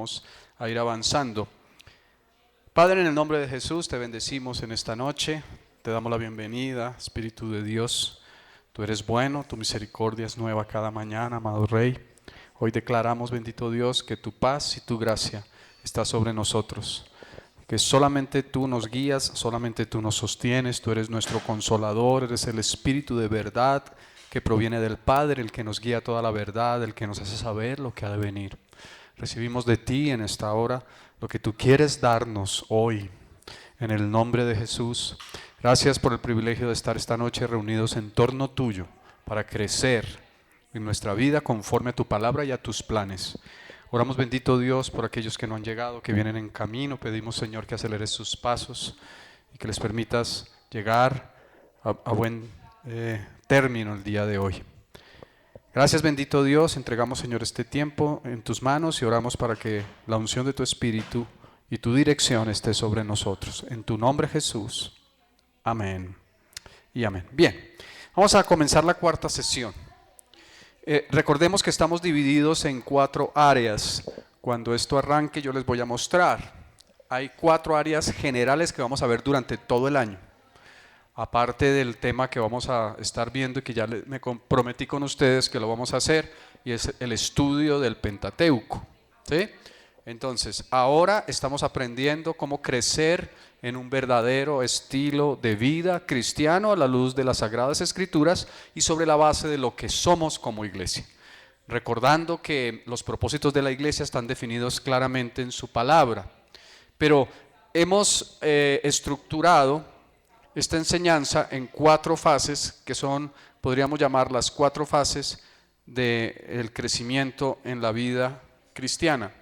Vamos a ir avanzando. Padre, en el nombre de Jesús te bendecimos en esta noche, te damos la bienvenida, Espíritu de Dios. Tú eres bueno, tu misericordia es nueva cada mañana, amado Rey. Hoy declaramos, bendito Dios, que tu paz y tu gracia está sobre nosotros, que solamente tú nos guías, solamente tú nos sostienes, tú eres nuestro consolador, eres el Espíritu de verdad que proviene del Padre, el que nos guía a toda la verdad, el que nos hace saber lo que ha de venir. Recibimos de ti en esta hora lo que tú quieres darnos hoy, en el nombre de Jesús. Gracias por el privilegio de estar esta noche reunidos en torno tuyo para crecer en nuestra vida conforme a tu palabra y a tus planes. Oramos, bendito Dios, por aquellos que no han llegado, que vienen en camino. Pedimos, Señor, que aceleres sus pasos y que les permitas llegar a buen término el día de hoy. Gracias, bendito Dios, entregamos, Señor, este tiempo en tus manos y oramos para que la unción de tu Espíritu y tu dirección esté sobre nosotros. En tu nombre, Jesús. Amén y amén. Bien, vamos a comenzar la cuarta sesión. Recordemos que estamos divididos en 4 áreas. Cuando esto arranque yo les voy a mostrar. Hay 4 áreas generales que vamos a ver durante todo el año. Aparte del tema que vamos a estar viendo y que ya me comprometí con ustedes que lo vamos a hacer, y es el estudio del Pentateuco, ¿sí? Entonces, ahora estamos aprendiendo cómo crecer en un verdadero estilo de vida cristiano a la luz de las Sagradas Escrituras y sobre la base de lo que somos como iglesia. Recordando que los propósitos de la iglesia están definidos claramente en su palabra, pero hemos estructurado esta enseñanza en 4 fases que son, podríamos llamar las 4 fases del crecimiento en la vida cristiana.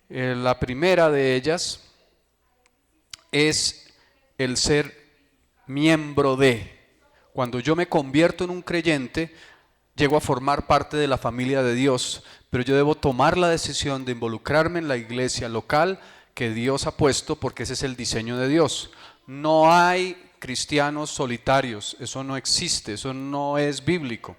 La primera de ellas es el ser miembro de. Cuando yo me convierto en un creyente, llego a formar parte de la familia de Dios, pero yo debo tomar la decisión de involucrarme en la iglesia local que Dios ha puesto, porque ese es el diseño de Dios. No hay cristianos solitarios, eso no existe, eso no es bíblico.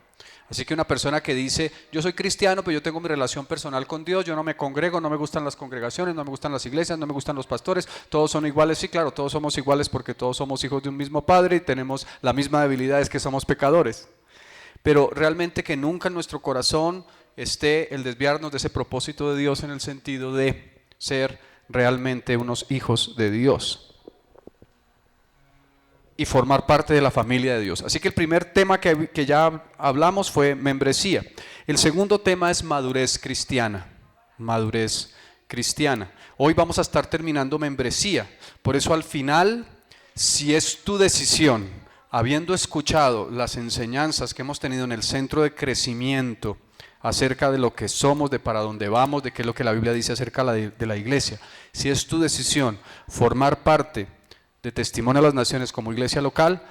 Así que una persona que dice, yo soy cristiano, pero yo tengo mi relación personal con Dios, yo no me congrego, no me gustan las congregaciones, no me gustan las iglesias, no me gustan los pastores, todos son iguales. Sí, claro, todos somos iguales porque todos somos hijos de un mismo Padre y tenemos la misma debilidad, es que somos pecadores. Pero realmente que nunca en nuestro corazón esté el desviarnos de ese propósito de Dios en el sentido de ser realmente unos hijos de Dios y formar parte de la familia de Dios. Así que el primer tema que ya hablamos fue membresía. El segundo tema es madurez cristiana. Madurez cristiana. Hoy vamos a estar terminando membresía. Por eso al final, si es tu decisión, habiendo escuchado las enseñanzas que hemos tenido en el centro de crecimiento acerca de lo que somos, de para dónde vamos, de qué es lo que la Biblia dice acerca de la iglesia, si es tu decisión formar parte de Testimonio a las Naciones como iglesia local,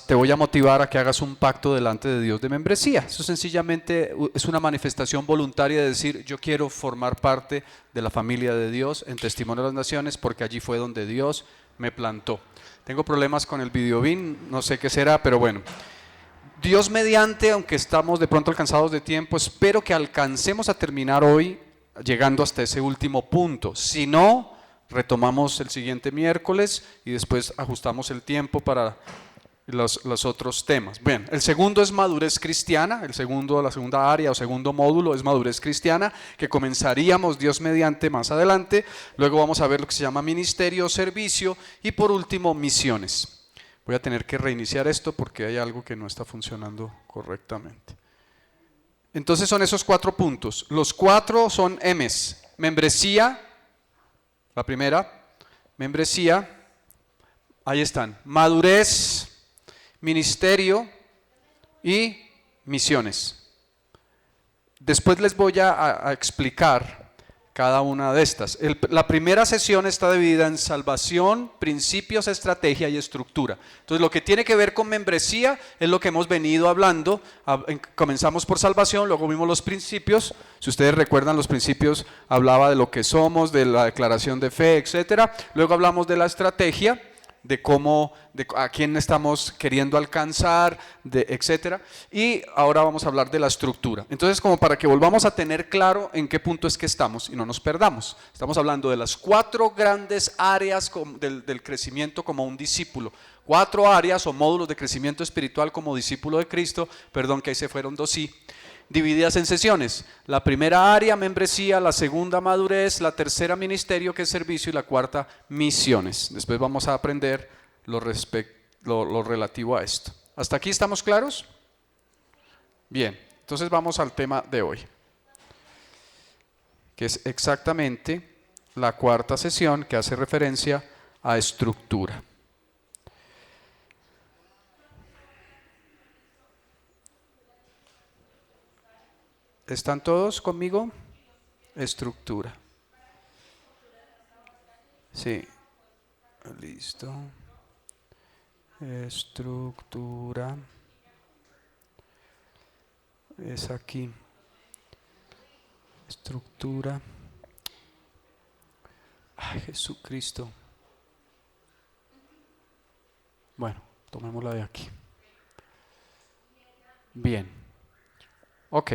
te voy a motivar a que hagas un pacto delante de Dios de membresía. Eso sencillamente es una manifestación voluntaria de decir, yo quiero formar parte de la familia de Dios en Testimonio a las Naciones porque allí fue donde Dios me plantó. Tengo problemas con el videobin, no sé qué será, pero bueno. Dios mediante, aunque estamos de pronto alcanzados de tiempo, espero que alcancemos a terminar hoy llegando hasta ese último punto. Si no, retomamos el siguiente miércoles y después ajustamos el tiempo para los otros temas. Bien, el segundo es madurez cristiana, la segunda área o segundo módulo es madurez cristiana, que comenzaríamos Dios mediante más adelante. Luego vamos a ver lo que se llama ministerio, servicio y por último misiones. Voy a tener que reiniciar esto porque hay algo que no está funcionando correctamente. Entonces son esos 4 puntos. Los 4 son M's: membresía. La primera, membresía, ahí están, madurez, ministerio y misiones. Después les voy a explicar cada una de estas. La primera sesión está dividida en salvación, principios, estrategia y estructura. Entonces lo que tiene que ver con membresía es lo que hemos venido hablando. Comenzamos por salvación, luego vimos los principios. Si ustedes recuerdan, los principios hablaba de lo que somos, de la declaración de fe, etc. Luego hablamos de la estrategia de cómo, a quién estamos queriendo alcanzar, etcétera. Y ahora vamos a hablar de la estructura. Entonces, como para que volvamos a tener claro en qué punto es que estamos y no nos perdamos. Estamos hablando de las 4 grandes áreas del crecimiento como un discípulo. 4 áreas o módulos de crecimiento espiritual como discípulo de Cristo. Perdón que ahí se fueron 2 sí. Divididas en sesiones. La primera área, membresía; la segunda, madurez; la tercera, ministerio, que es servicio; y la cuarta, misiones. Después vamos a aprender lo relativo a esto. ¿Hasta aquí estamos claros? Bien, entonces vamos al tema de hoy, que es exactamente la cuarta sesión, que hace referencia a estructura. ¿Están todos conmigo? Estructura. Sí. Listo. Estructura. Es aquí. Estructura. Ay, Jesucristo. Bueno, tomémosla de aquí. Bien. Ok.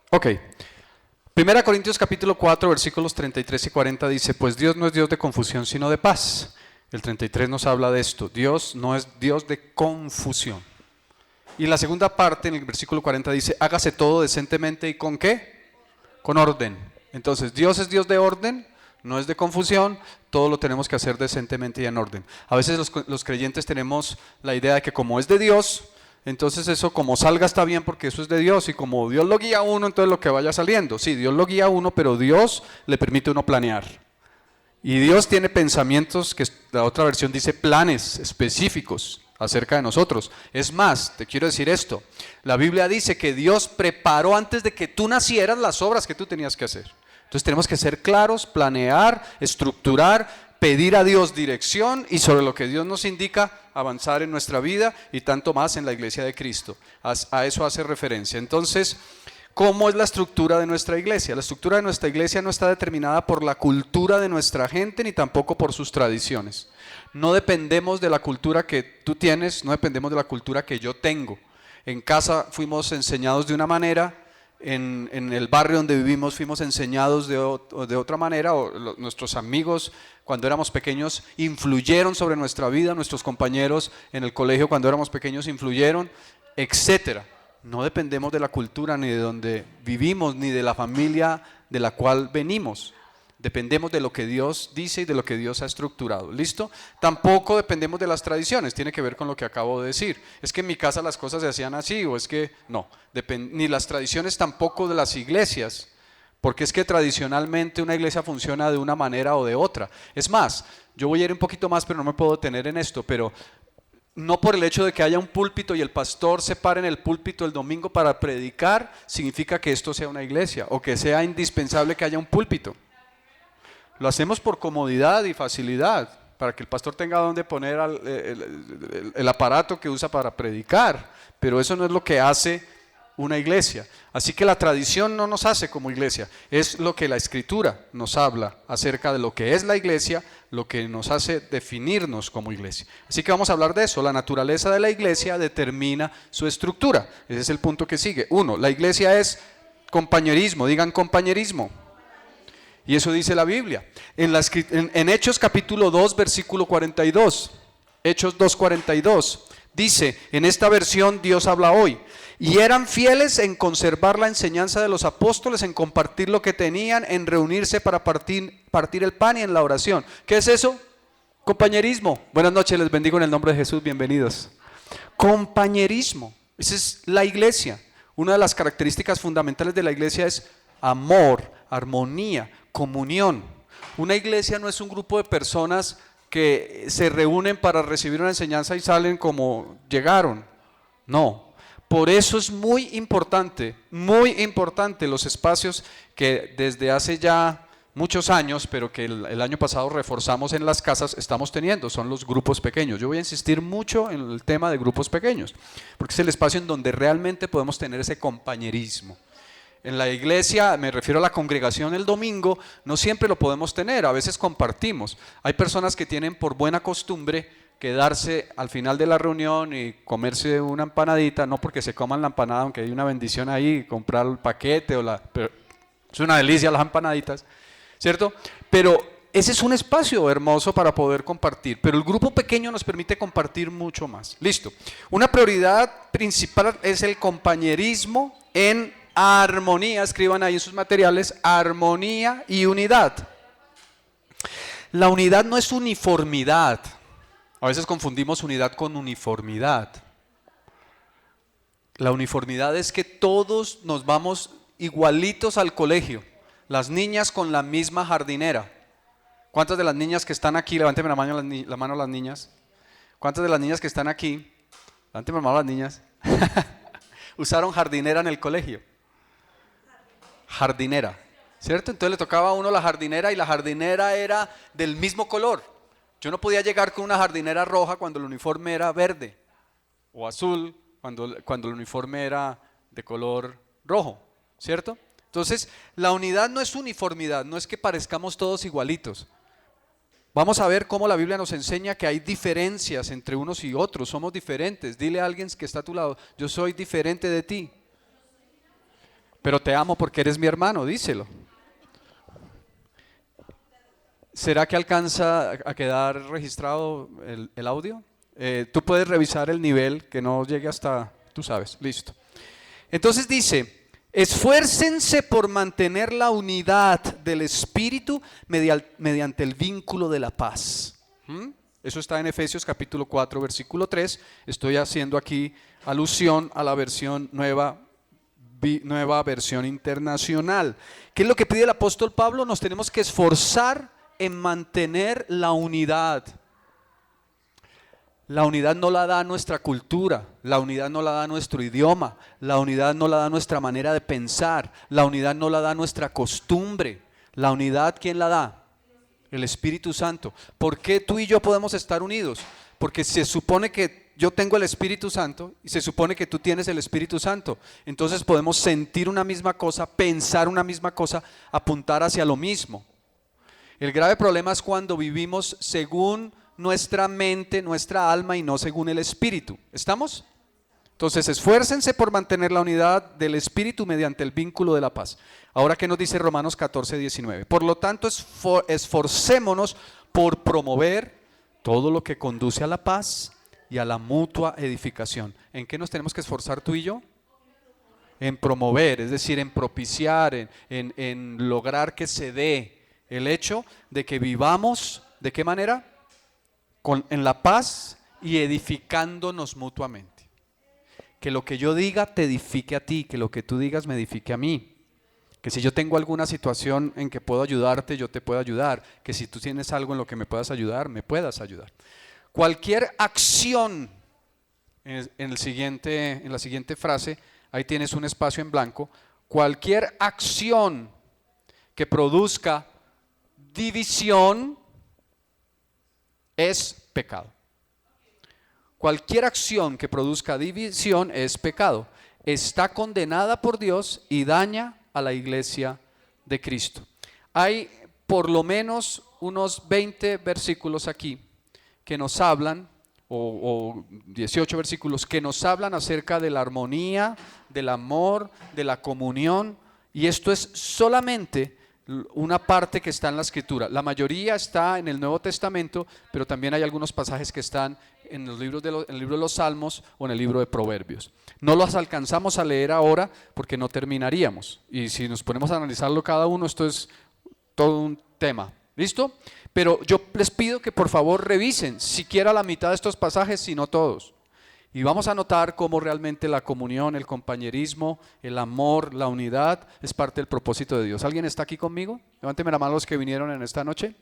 Ok. 1 Corintios capítulo 4, versículos 33 y 40 dice: pues Dios no es Dios de confusión, sino de paz. El 33 nos habla de esto: Dios no es Dios de confusión. Y la segunda parte, en el versículo 40, dice: hágase todo decentemente. ¿Y con qué? Con orden. Entonces, Dios es Dios de orden, no es de confusión. Todo lo tenemos que hacer decentemente y en orden. A veces los creyentes tenemos la idea de que como es de Dios, entonces eso como salga está bien porque eso es de Dios, y como Dios lo guía a uno, entonces lo que vaya saliendo. Sí, Dios lo guía a uno, pero Dios le permite a uno planear. Y Dios tiene pensamientos, que la otra versión dice planes específicos acerca de nosotros. Es más, te quiero decir esto: la Biblia dice que Dios preparó antes de que tú nacieras las obras que tú tenías que hacer. Entonces tenemos que ser claros, planear, estructurar, pedir a Dios dirección, y sobre lo que Dios nos indica, avanzar en nuestra vida y tanto más en la iglesia de Cristo. A eso hace referencia. Entonces, ¿cómo es la estructura de nuestra iglesia? La estructura de nuestra iglesia no está determinada por la cultura de nuestra gente, ni tampoco por sus tradiciones. No dependemos de la cultura que tú tienes, no dependemos de la cultura que yo tengo. En casa fuimos enseñados de una manera, en el barrio donde vivimos fuimos enseñados de otra manera, nuestros amigos cuando éramos pequeños influyeron sobre nuestra vida, nuestros compañeros en el colegio cuando éramos pequeños influyeron, etcétera. No dependemos de la cultura, ni de donde vivimos, ni de la familia de la cual venimos. Dependemos de lo que Dios dice y de lo que Dios ha estructurado. ¿Listo? Tampoco dependemos de las tradiciones. Tiene que ver con lo que acabo de decir. Es que en mi casa las cosas se hacían así, o es que no. Ni las tradiciones tampoco de las iglesias. Porque es que tradicionalmente una iglesia funciona de una manera o de otra. Es más, yo voy a ir un poquito más, pero no me puedo detener en esto, pero no por el hecho de que haya un púlpito y el pastor se pare en el púlpito el domingo para predicar, significa que esto sea una iglesia, o que sea indispensable que haya un púlpito. Lo hacemos por comodidad y facilidad, para que el pastor tenga donde poner el aparato que usa para predicar, pero eso no es lo que hace una iglesia. Así que la tradición no nos hace como iglesia, es lo que la Escritura nos habla acerca de lo que es la iglesia, lo que nos hace definirnos como iglesia. Así que vamos a hablar de eso. La naturaleza de la iglesia determina su estructura. Ese es el punto que sigue. 1. La iglesia es compañerismo, digan compañerismo. Y eso dice la Biblia. En Hechos capítulo 2, versículo 42. Hechos 2:42. Dice, en esta versión Dios habla hoy: y eran fieles en conservar la enseñanza de los apóstoles, en compartir lo que tenían, en reunirse para partir el pan y en la oración. ¿Qué es eso? Compañerismo. Buenas noches, les bendigo en el nombre de Jesús, bienvenidos. Compañerismo. Esa es la iglesia. Una de las características fundamentales de la iglesia es amor, armonía, comunión. Una iglesia no es un grupo de personas que se reúnen para recibir una enseñanza y salen como llegaron. No. Por eso es muy importante los espacios que desde hace ya muchos años, pero que el año pasado reforzamos en las casas, estamos teniendo, son los grupos pequeños. Yo voy a insistir mucho en el tema de grupos pequeños, porque es el espacio en donde realmente podemos tener ese compañerismo. En la iglesia, me refiero a la congregación el domingo, no siempre lo podemos tener, a veces compartimos. Hay personas que tienen por buena costumbre quedarse al final de la reunión y comerse una empanadita, no porque se coman la empanada, aunque hay una bendición ahí, comprar el paquete pero es una delicia las empanaditas, ¿cierto? Pero ese es un espacio hermoso para poder compartir, pero el grupo pequeño nos permite compartir mucho más. Listo. Una prioridad principal es el compañerismo en armonía, escriban ahí en sus materiales, armonía y unidad. La unidad no es uniformidad. A veces confundimos unidad con uniformidad. La uniformidad es que todos nos vamos igualitos al colegio. Las niñas con la misma jardinera. ¿Cuántas de las niñas que están aquí, levánteme la mano las niñas? ¿Cuántas de las niñas que están aquí, levánteme la mano las niñas, usaron jardinera en el colegio? Jardinera, ¿cierto? Entonces le tocaba a uno la jardinera y la jardinera era del mismo color. Yo no podía llegar con una jardinera roja cuando el uniforme era verde o azul cuando el uniforme era de color rojo, ¿cierto? Entonces la unidad no es uniformidad, no es que parezcamos todos igualitos. Vamos a ver cómo la Biblia nos enseña que hay diferencias entre unos y otros, somos diferentes. Dile a alguien que está a tu lado, yo soy diferente de ti. Pero te amo porque eres mi hermano, díselo. ¿Será que alcanza a quedar registrado el audio? Tú puedes revisar el nivel, que no llegue hasta, tú sabes, listo. Entonces dice, esfuércense por mantener la unidad del Espíritu mediante el vínculo de la paz. Eso está en Efesios capítulo 4, versículo 3. Estoy haciendo aquí alusión a la versión nueva versión internacional. ¿Qué es lo que pide el apóstol Pablo? Nos tenemos que esforzar en mantener la unidad. La unidad no la da nuestra cultura, la unidad no la da nuestro idioma, la unidad no la da nuestra manera de pensar, la unidad no la da nuestra costumbre. La unidad, ¿quién la da? El Espíritu Santo. ¿Por qué tú y yo podemos estar unidos? Porque se supone que yo tengo el Espíritu Santo y se supone que tú tienes el Espíritu Santo. Entonces podemos sentir una misma cosa, pensar una misma cosa, apuntar hacia lo mismo. El grave problema es cuando vivimos según nuestra mente, nuestra alma y no según el Espíritu. ¿Estamos? Entonces esfuércense por mantener la unidad del Espíritu mediante el vínculo de la paz. Ahora, ¿qué nos dice Romanos 14, 19? Por lo tanto, esforcémonos por promover todo lo que conduce a la paz y a la mutua edificación. ¿En qué nos tenemos que esforzar tú y yo? En promover, es decir, en propiciar, en lograr que se dé el hecho de que vivamos, ¿de qué manera? En la paz y edificándonos mutuamente. Que lo que yo diga te edifique a ti, que lo que tú digas me edifique a mí. Que si yo tengo alguna situación en que puedo ayudarte, yo te puedo ayudar. Que si tú tienes algo en lo que me puedas ayudar, me puedas ayudar. Cualquier acción, en la siguiente frase, ahí tienes un espacio en blanco. Cualquier acción que produzca división es pecado. Cualquier acción que produzca división es pecado. Está condenada por Dios y daña a la iglesia de Cristo. Hay por lo menos unos 20 versículos aquí que nos hablan, o 18 versículos que nos hablan acerca de la armonía, del amor, de la comunión, y esto es solamente una parte que está en la Escritura. La mayoría está en el Nuevo Testamento, pero también hay algunos pasajes que están en los libros en el libro de los Salmos o en el libro de Proverbios. No los alcanzamos a leer ahora porque no terminaríamos, y si nos ponemos a analizarlo cada uno, esto es todo un tema. ¿Listo? Pero yo les pido que por favor revisen siquiera la mitad de estos pasajes, si no todos. Y vamos a notar cómo realmente la comunión, el compañerismo, el amor, la unidad es parte del propósito de Dios. ¿Alguien está aquí conmigo? Levánteme la mano los que vinieron en esta noche.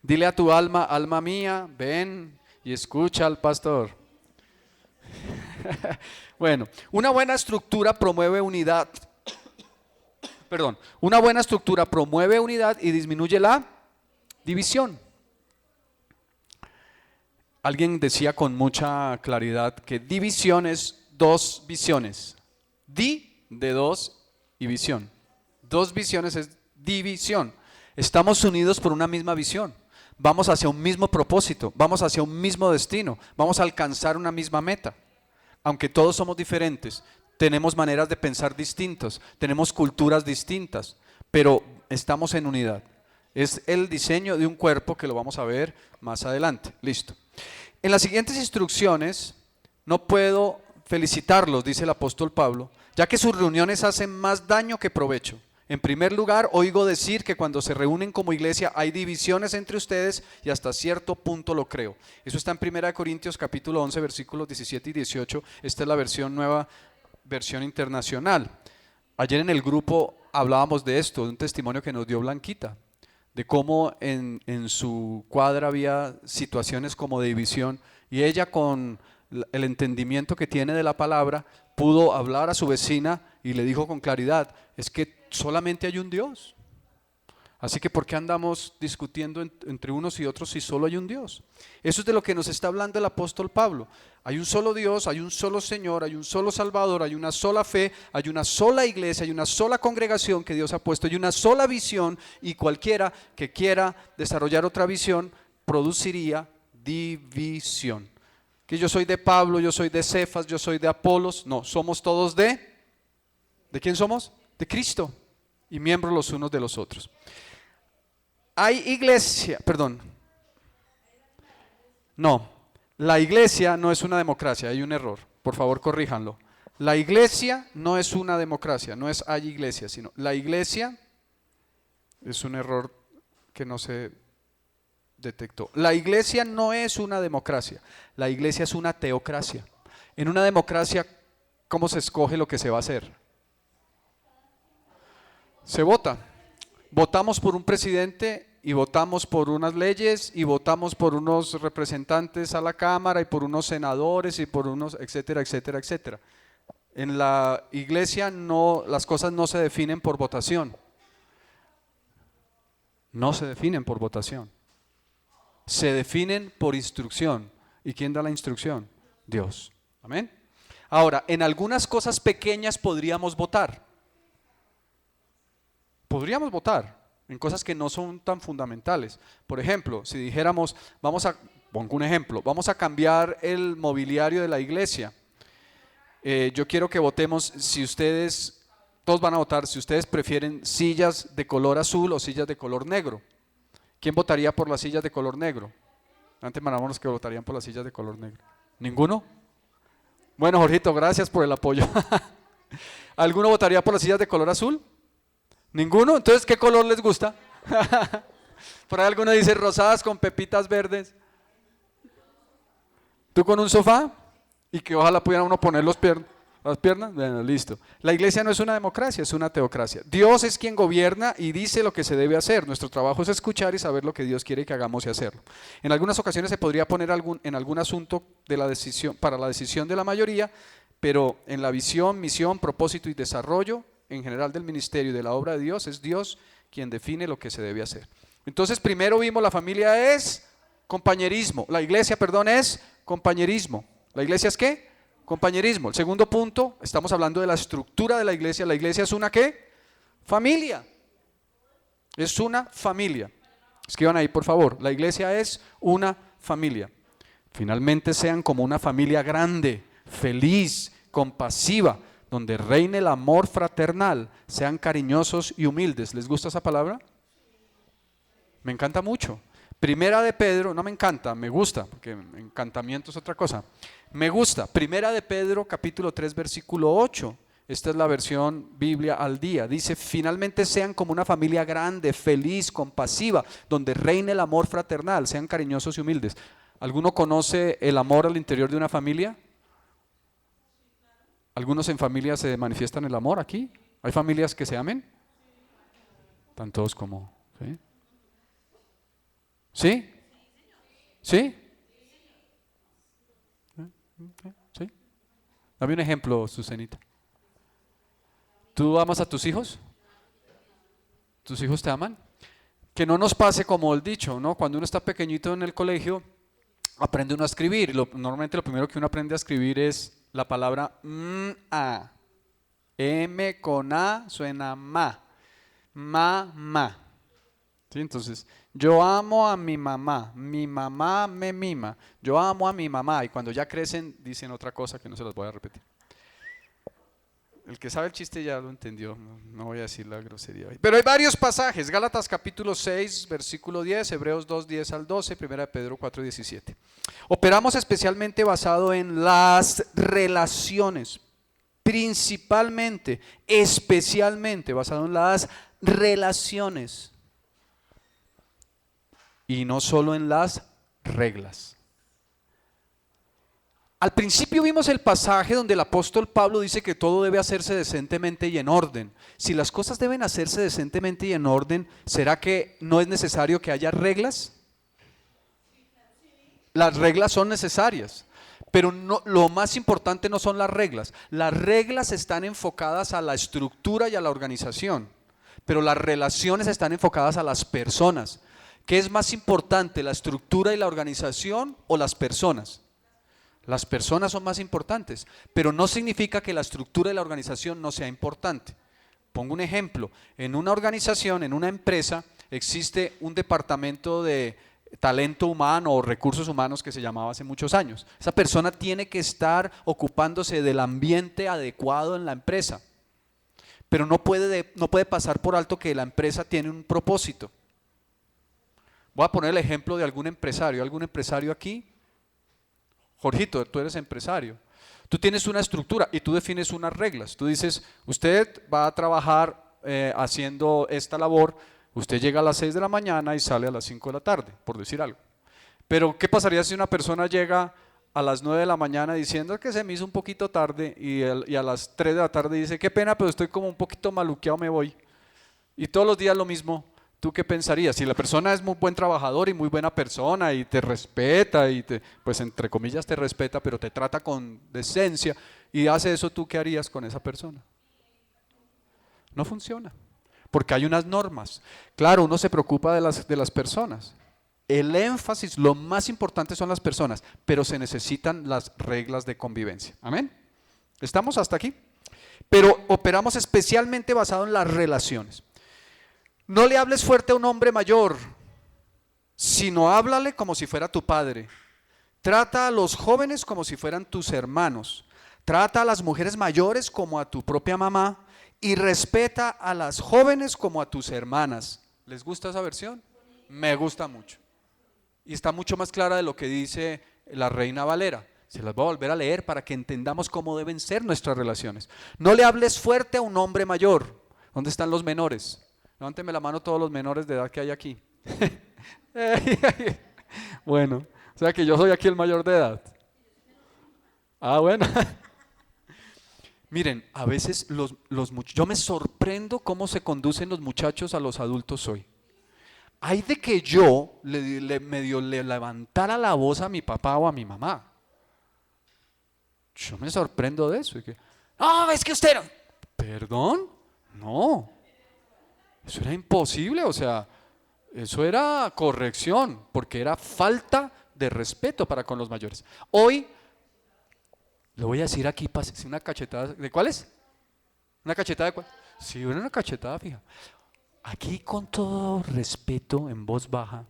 Dile a tu alma, alma mía, ven y escucha al pastor. Bueno, una buena estructura promueve unidad. Perdón, una buena estructura promueve unidad y disminuye la división. Alguien decía con mucha claridad que división es dos visiones. Di de dos y visión. Dos visiones es división. Estamos unidos por una misma visión. Vamos hacia un mismo propósito, vamos hacia un mismo destino, vamos a alcanzar una misma meta. Aunque todos somos diferentes, tenemos maneras de pensar distintas, tenemos culturas distintas, pero estamos en unidad. Es el diseño de un cuerpo que lo vamos a ver más adelante. Listo. En las siguientes instrucciones, no puedo felicitarlos, dice el apóstol Pablo, ya que sus reuniones hacen más daño que provecho. En primer lugar, oigo decir que cuando se reúnen como iglesia hay divisiones entre ustedes y hasta cierto punto lo creo. Eso está en 1 Corintios capítulo 11, versículos 17 y 18. Esta es la versión nueva, versión internacional. Ayer en el grupo hablábamos de esto, de un testimonio que nos dio Blanquita, de cómo en su cuadra había situaciones como de división y ella con el entendimiento que tiene de la palabra pudo hablar a su vecina y le dijo con claridad, es que solamente hay un Dios. Así que ¿por qué andamos discutiendo entre unos y otros si solo hay un Dios? Eso es de lo que nos está hablando el apóstol Pablo. Hay un solo Dios, hay un solo Señor, hay un solo Salvador, hay una sola fe, hay una sola iglesia, hay una sola congregación que Dios ha puesto, hay una sola visión y cualquiera que quiera desarrollar otra visión produciría división. Que yo soy de Pablo, yo soy de Cefas, yo soy de Apolos. No, somos todos ¿de quién somos? De Cristo y miembros los unos de los otros. Hay iglesia, perdón. No, la iglesia no es una democracia, hay un error. Por favor, corríjanlo. La iglesia no es una democracia, no es hay iglesia, sino la iglesia es un error que no se detectó. La iglesia no es una democracia, la iglesia es una teocracia. En una democracia, ¿cómo se escoge lo que se va a hacer? Se vota. Votamos por un presidente y votamos por unas leyes y votamos por unos representantes a la Cámara y por unos senadores y por unos etcétera, etcétera, etcétera. En la iglesia no, las cosas no se definen por votación. No se definen por votación. Se definen por instrucción. ¿Y quién da la instrucción? Dios. Amén. Ahora, en algunas cosas pequeñas podríamos votar. Podríamos votar en cosas que no son tan fundamentales. Por ejemplo, si dijéramos, pongo un ejemplo, vamos a cambiar el mobiliario de la iglesia. Yo quiero que votemos, si ustedes, todos van a votar, si ustedes prefieren sillas de color azul o sillas de color negro. ¿Quién votaría por las sillas de color negro? Antes mandamos los que votarían por las sillas de color negro. ¿Ninguno? Bueno, Jorgito, gracias por el apoyo. ¿Alguno votaría por las sillas de color azul? ¿Ninguno? Entonces, ¿qué color les gusta? Por ahí alguno dice rosadas con pepitas verdes. ¿Tú con un sofá? Y que ojalá pudiera uno poner las piernas. Bueno, listo. La iglesia no es una democracia, es una teocracia. Dios es quien gobierna y dice lo que se debe hacer. Nuestro trabajo es escuchar y saber lo que Dios quiere que hagamos y hacerlo. En algunas ocasiones se podría poner en algún asunto de la decisión, para la decisión de la mayoría, pero en la visión, misión, propósito y desarrollo en general del ministerio y de la obra de Dios, es Dios quien define lo que se debe hacer. Entonces, primero vimos la familia es compañerismo, la iglesia, perdón, es compañerismo. ¿La iglesia es qué? Compañerismo. El segundo punto, estamos hablando de la estructura de la iglesia. ¿La iglesia es una qué? Familia. Es una familia. Escriban ahí, por favor. La iglesia es una familia. Finalmente sean como una familia grande, feliz, compasiva, donde reine el amor fraternal, sean cariñosos y humildes. ¿Les gusta esa palabra? Me encanta mucho. Primera de Pedro, no me encanta, me gusta, porque encantamiento es otra cosa. Me gusta. Primera de Pedro, capítulo 3, versículo 8. Esta es la versión Biblia al día. Dice, finalmente sean como una familia grande, feliz, compasiva, donde reine el amor fraternal, sean cariñosos y humildes. ¿Alguno conoce el amor al interior de una familia? ¿Algunos en familia se manifiestan el amor aquí? ¿Hay familias que se amen? Están todos como, ¿sí? ¿Sí? ¿Sí? ¿Sí? Dame un ejemplo, Susanita. ¿Tú amas a tus hijos? ¿Tus hijos te aman? Que no nos pase como el dicho, ¿no? Cuando uno está pequeñito en el colegio, aprende uno a escribir. Normalmente lo primero que uno aprende a escribir es la palabra a. M con A suena ma. ¿Sí? Entonces, yo amo a mi mamá me mima, yo amo a mi mamá. Y cuando ya crecen dicen otra cosa que no se las voy a repetir. El que sabe el chiste ya lo entendió, no voy a decir la grosería hoy. Pero hay varios pasajes: Gálatas capítulo 6, versículo 10, Hebreos 2, 10 al 12, 1 Pedro 4, 17. Operamos especialmente basado en las relaciones, principalmente, especialmente basado en las relaciones y no solo en las reglas. Al principio vimos el pasaje donde el apóstol Pablo dice que todo debe hacerse decentemente y en orden. Si las cosas deben hacerse decentemente y en orden, ¿será que no es necesario que haya reglas? Las reglas son necesarias, pero no, lo más importante no son las reglas. Las reglas están enfocadas a la estructura y a la organización, pero las relaciones están enfocadas a las personas. ¿Qué es más importante, la estructura y la organización o las personas? Las personas son más importantes, pero no significa que la estructura y la organización no sea importante. Pongo un ejemplo: en una organización, en una empresa, existe un departamento de talento humano o recursos humanos que se llamaba hace muchos años. Esa persona tiene que estar ocupándose del ambiente adecuado en la empresa, pero no puede pasar por alto que la empresa tiene un propósito. Voy a poner el ejemplo de algún empresario aquí. Jorgito, tú eres empresario. Tú tienes una estructura y tú defines unas reglas. Tú dices, usted va a trabajar haciendo esta labor, usted llega a las 6 de la mañana y sale a las 5 de la tarde, por decir algo. Pero ¿qué pasaría si una persona llega a las 9 de la mañana diciendo que se me hizo un poquito tarde y a las 3 de la tarde dice, qué pena, pero estoy como un poquito maluqueado, me voy? Y todos los días lo mismo. ¿Tú qué pensarías? Si la persona es muy buen trabajador y muy buena persona y te respeta pues entre comillas te respeta, pero te trata con decencia y hace eso, ¿tú qué harías con esa persona? No funciona, porque hay unas normas. Claro, uno se preocupa de las personas. El énfasis, lo más importante son las personas, pero se necesitan las reglas de convivencia. ¿Amén? ¿Estamos hasta aquí? Pero operamos especialmente basado en las relaciones. No le hables fuerte a un hombre mayor, sino háblale como si fuera tu padre. Trata a los jóvenes como si fueran tus hermanos. Trata a las mujeres mayores como a tu propia mamá y respeta a las jóvenes como a tus hermanas. ¿Les gusta esa versión? Me gusta mucho. Y está mucho más clara de lo que dice la Reina Valera. Se las voy a volver a leer para que entendamos cómo deben ser nuestras relaciones. No le hables fuerte a un hombre mayor. ¿Dónde están los menores? Levánteme la mano todos los menores de edad que hay aquí. Bueno, o sea que yo soy aquí el mayor de edad. Ah, bueno. Miren, a veces yo me sorprendo cómo se conducen los muchachos a los adultos hoy. Hay de que yo medio le levantara la voz a mi papá o a mi mamá. Yo me sorprendo de eso. No, es que usted no. ¿Perdón? No. Eso era imposible, o sea, eso era corrección, porque era falta de respeto para con los mayores. Hoy, lo voy a decir aquí, pase una cachetada, ¿de cuál es? ¿Una cachetada de cuál? Sí, una cachetada fija. Aquí con todo respeto, en voz baja,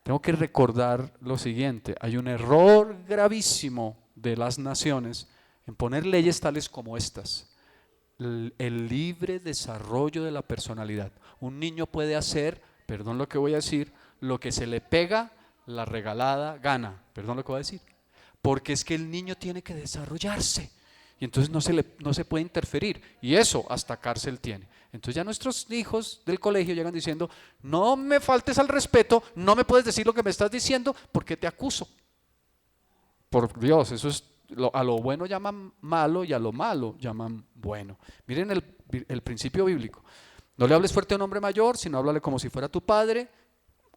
tengo que recordar lo siguiente: hay un error gravísimo de las naciones en poner leyes tales como estas. El libre desarrollo de la personalidad. Un niño puede hacer, perdón lo que voy a decir, lo que se le pega la regalada gana, perdón lo que voy a decir, porque es que el niño tiene que desarrollarse y entonces no se puede interferir, y eso hasta cárcel tiene. Entonces ya nuestros hijos del colegio llegan diciendo, no me faltes al respeto, no me puedes decir lo que me estás diciendo porque te acuso. Por Dios, eso es, a lo bueno llaman malo y a lo malo llaman bueno. Miren el principio bíblico: no le hables fuerte a un hombre mayor, sino háblale como si fuera tu padre.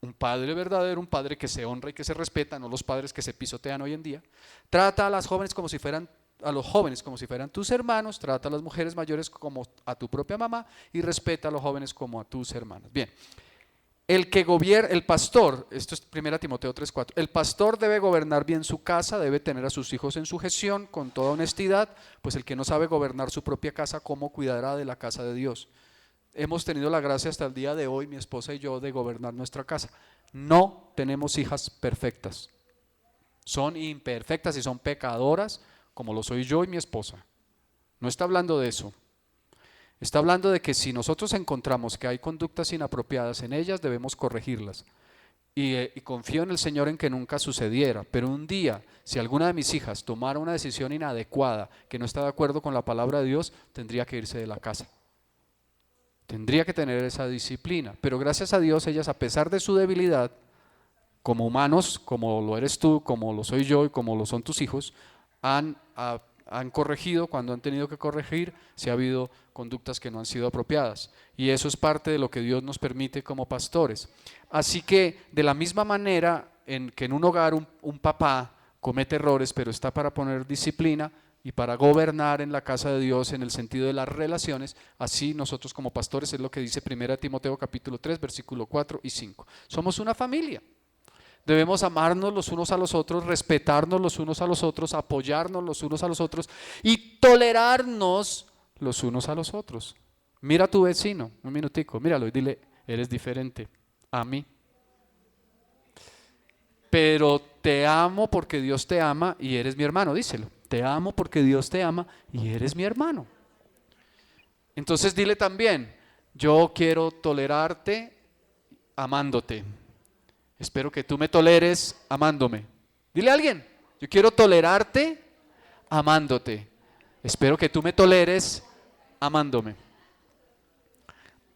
Un padre verdadero, un padre que se honra y que se respeta, no los padres que se pisotean hoy en día. Trata a las jóvenes como si fueran a los jóvenes como si fueran tus hermanos, trata a las mujeres mayores como a tu propia mamá y respeta a los jóvenes como a tus hermanos. Bien, el pastor, esto es 1 Timoteo 3:4, el pastor debe gobernar bien su casa, debe tener a sus hijos en sujeción con toda honestidad, pues el que no sabe gobernar su propia casa, ¿cómo cuidará de la casa de Dios? Hemos tenido la gracia hasta el día de hoy, mi esposa y yo, de gobernar nuestra casa. No tenemos hijas perfectas, son imperfectas y son pecadoras, como lo soy yo y mi esposa. No está hablando de eso. Está hablando de que si nosotros encontramos que hay conductas inapropiadas en ellas, debemos corregirlas. Y confío en el Señor en que nunca sucediera. Pero un día, si alguna de mis hijas tomara una decisión inadecuada, que no está de acuerdo con la palabra de Dios, tendría que irse de la casa. Tendría que tener esa disciplina. Pero gracias a Dios, ellas, a pesar de su debilidad, como humanos, como lo eres tú, como lo soy yo y como lo son tus hijos, han corregido cuando han tenido que corregir si ha habido conductas que no han sido apropiadas. Y eso es parte de lo que Dios nos permite como pastores. Así que de la misma manera que en un hogar un papá comete errores, pero está para poner disciplina y para gobernar en la casa de Dios en el sentido de las relaciones, así nosotros como pastores es lo que dice 1 Timoteo capítulo 3, versículo 4 y 5. Somos una familia. Debemos amarnos los unos a los otros, respetarnos los unos a los otros, apoyarnos los unos a los otros y tolerarnos los unos a los otros. Mira a tu vecino, un minutico, míralo y dile, eres diferente a mí. Pero te amo porque Dios te ama y eres mi hermano, díselo. Te amo porque Dios te ama y eres mi hermano. Entonces dile también, yo quiero tolerarte amándote. Espero que tú me toleres amándome. Dile a alguien, yo quiero tolerarte amándote. Espero que tú me toleres amándome.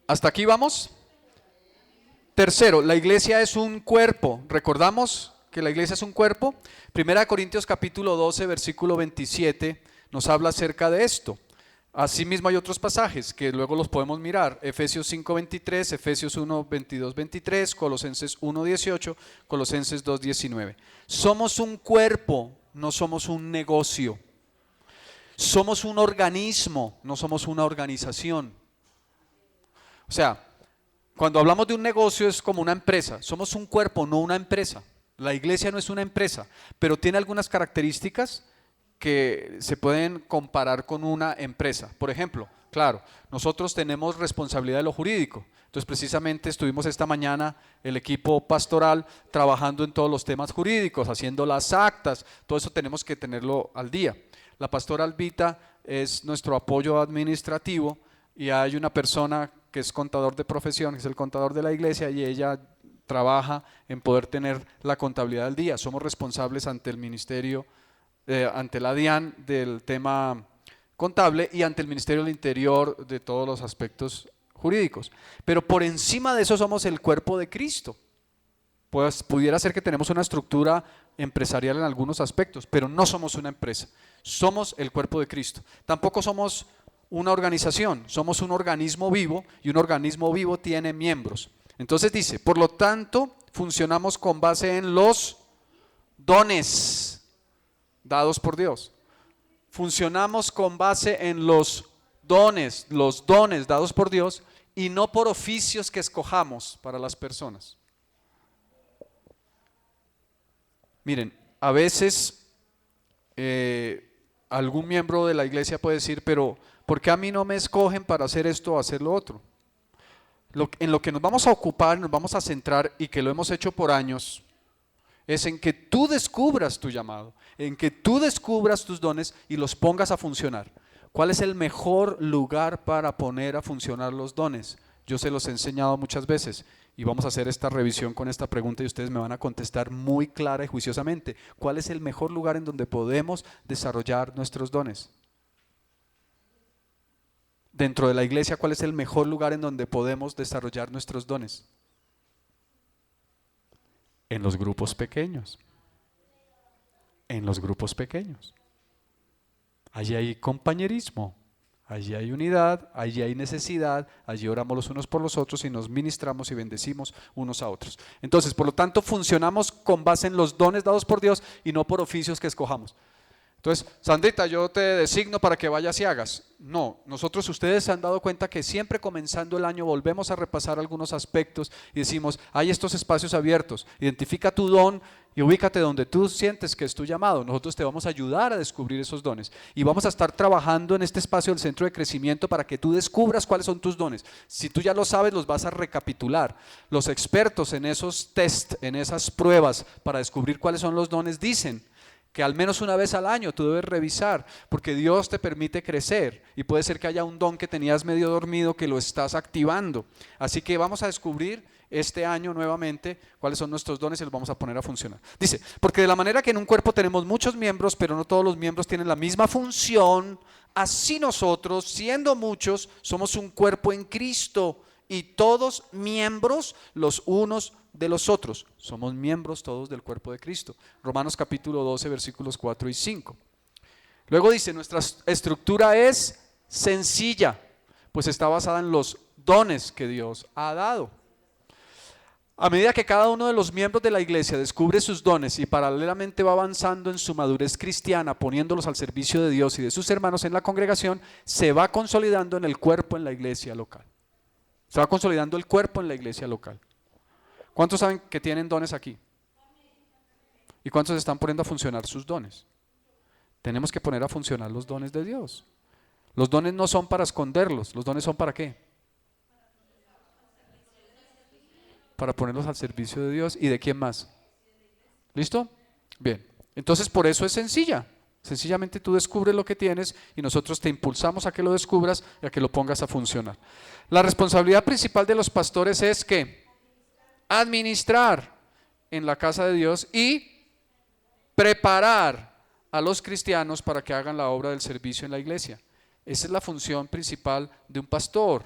¿Hasta aquí vamos? Tercero, la iglesia es un cuerpo. ¿Recordamos que la iglesia es un cuerpo? 1 Corintios capítulo 12, versículo 27 nos habla acerca de esto. Asimismo hay otros pasajes que luego los podemos mirar, Efesios 5:23, Efesios 1:22-23, Colosenses 1:18, Colosenses 2:19. Somos un cuerpo, no somos un negocio. Somos un organismo, no somos una organización. O sea, cuando hablamos de un negocio es como una empresa, somos un cuerpo, no una empresa. La iglesia no es una empresa, pero tiene algunas características que se pueden comparar con una empresa. Por ejemplo, claro, nosotros tenemos responsabilidad de lo jurídico. Entonces precisamente estuvimos esta mañana el equipo pastoral trabajando en todos los temas jurídicos, haciendo las actas, todo eso tenemos que tenerlo al día. La pastora Albita es nuestro apoyo administrativo y hay una persona que es contador de profesión, que es el contador de la iglesia y ella trabaja en poder tener la contabilidad al día. Somos responsables ante el ministerio ante la DIAN del tema contable y ante el Ministerio del Interior de todos los aspectos jurídicos. Pero por encima de eso somos el cuerpo de Cristo. Pues pudiera ser que tenemos una estructura empresarial en algunos aspectos, pero no somos una empresa. Somos el cuerpo de Cristo. Tampoco somos una organización, somos un organismo vivo y un organismo vivo tiene miembros. Entonces dice, por lo tanto, funcionamos con base en los dones dados por Dios. Funcionamos con base en los dones dados por Dios y no por oficios que escojamos para las personas. Miren, a veces algún miembro de la iglesia puede decir, pero ¿por qué a mí no me escogen para hacer esto o hacer lo otro? En lo que nos vamos a ocupar, nos vamos a centrar y que lo hemos hecho por años, es en que tú descubras tu llamado, en que tú descubras tus dones y los pongas a funcionar. ¿Cuál es el mejor lugar para poner a funcionar los dones? Yo se los he enseñado muchas veces y vamos a hacer esta revisión con esta pregunta y ustedes me van a contestar muy clara y juiciosamente. ¿Cuál es el mejor lugar en donde podemos desarrollar nuestros dones? Dentro de la iglesia, ¿cuál es el mejor lugar en donde podemos desarrollar nuestros dones? En los grupos pequeños. En los grupos pequeños. Allí hay compañerismo, allí hay unidad, allí hay necesidad, allí oramos los unos por los otros y nos ministramos y bendecimos unos a otros. Entonces, por lo tanto, funcionamos con base en los dones dados por Dios y no por oficios que escojamos. Entonces, Sandrita, yo te designo para que vayas y hagas. No, ustedes se han dado cuenta que siempre comenzando el año volvemos a repasar algunos aspectos y decimos, hay estos espacios abiertos, identifica tu don y ubícate donde tú sientes que es tu llamado. Nosotros te vamos a ayudar a descubrir esos dones y vamos a estar trabajando en este espacio del centro de crecimiento para que tú descubras cuáles son tus dones. Si tú ya lo sabes, los vas a recapitular. Los expertos en esos test, en esas pruebas para descubrir cuáles son los dones dicen que al menos una vez al año tú debes revisar, porque Dios te permite crecer y puede ser que haya un don que tenías medio dormido que lo estás activando. Así que vamos a descubrir este año nuevamente cuáles son nuestros dones y los vamos a poner a funcionar. Dice, porque de la manera que en un cuerpo tenemos muchos miembros, pero no todos los miembros tienen la misma función, así nosotros, siendo muchos, somos un cuerpo en Cristo y todos miembros los unos de los otros. Somos miembros todos del cuerpo de Cristo. Romanos capítulo 12, versículos 4 y 5. Luego dice, nuestra estructura es sencilla, pues está basada en los dones que Dios ha dado. A medida que cada uno de los miembros de la iglesia descubre sus dones y paralelamente va avanzando en su madurez cristiana, poniéndolos al servicio de Dios y de sus hermanos en la congregación, se va consolidando en el cuerpo en la iglesia local. Se va consolidando el cuerpo en la iglesia local. ¿Cuántos saben que tienen dones aquí? ¿Y cuántos están poniendo a funcionar sus dones? Tenemos que poner a funcionar los dones de Dios. Los dones no son para esconderlos, los dones son ¿para qué? Para ponerlos al servicio de Dios y de quién más. ¿Listo? Bien, entonces por eso es sencilla. Sencillamente tú descubres lo que tienes y nosotros te impulsamos a que lo descubras y a que lo pongas a funcionar. La responsabilidad principal de los pastores es que administrar en la casa de Dios y preparar a los cristianos para que hagan la obra del servicio en la iglesia. Esa es la función principal de un pastor.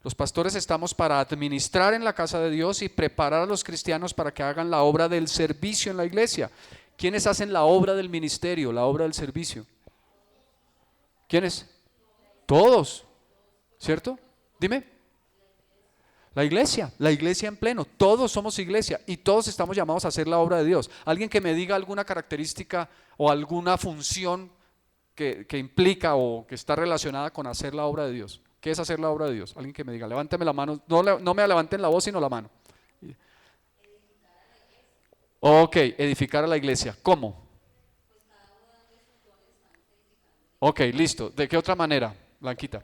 Los pastores estamos para administrar en la casa de Dios y preparar a los cristianos para que hagan la obra del servicio en la iglesia. ¿Quiénes hacen la obra del ministerio, la obra del servicio? ¿Quiénes? Todos, ¿cierto? Dime. La iglesia en pleno, todos somos iglesia y todos estamos llamados a hacer la obra de Dios. Alguien que me diga alguna característica o alguna función que implica o que está relacionada con hacer la obra de Dios. ¿Qué es hacer la obra de Dios? Alguien que me diga, levánteme la mano, no me levanten la voz sino la mano. Ok, edificar a la iglesia. ¿Cómo? Ok, listo. ¿De qué otra manera, Blanquita?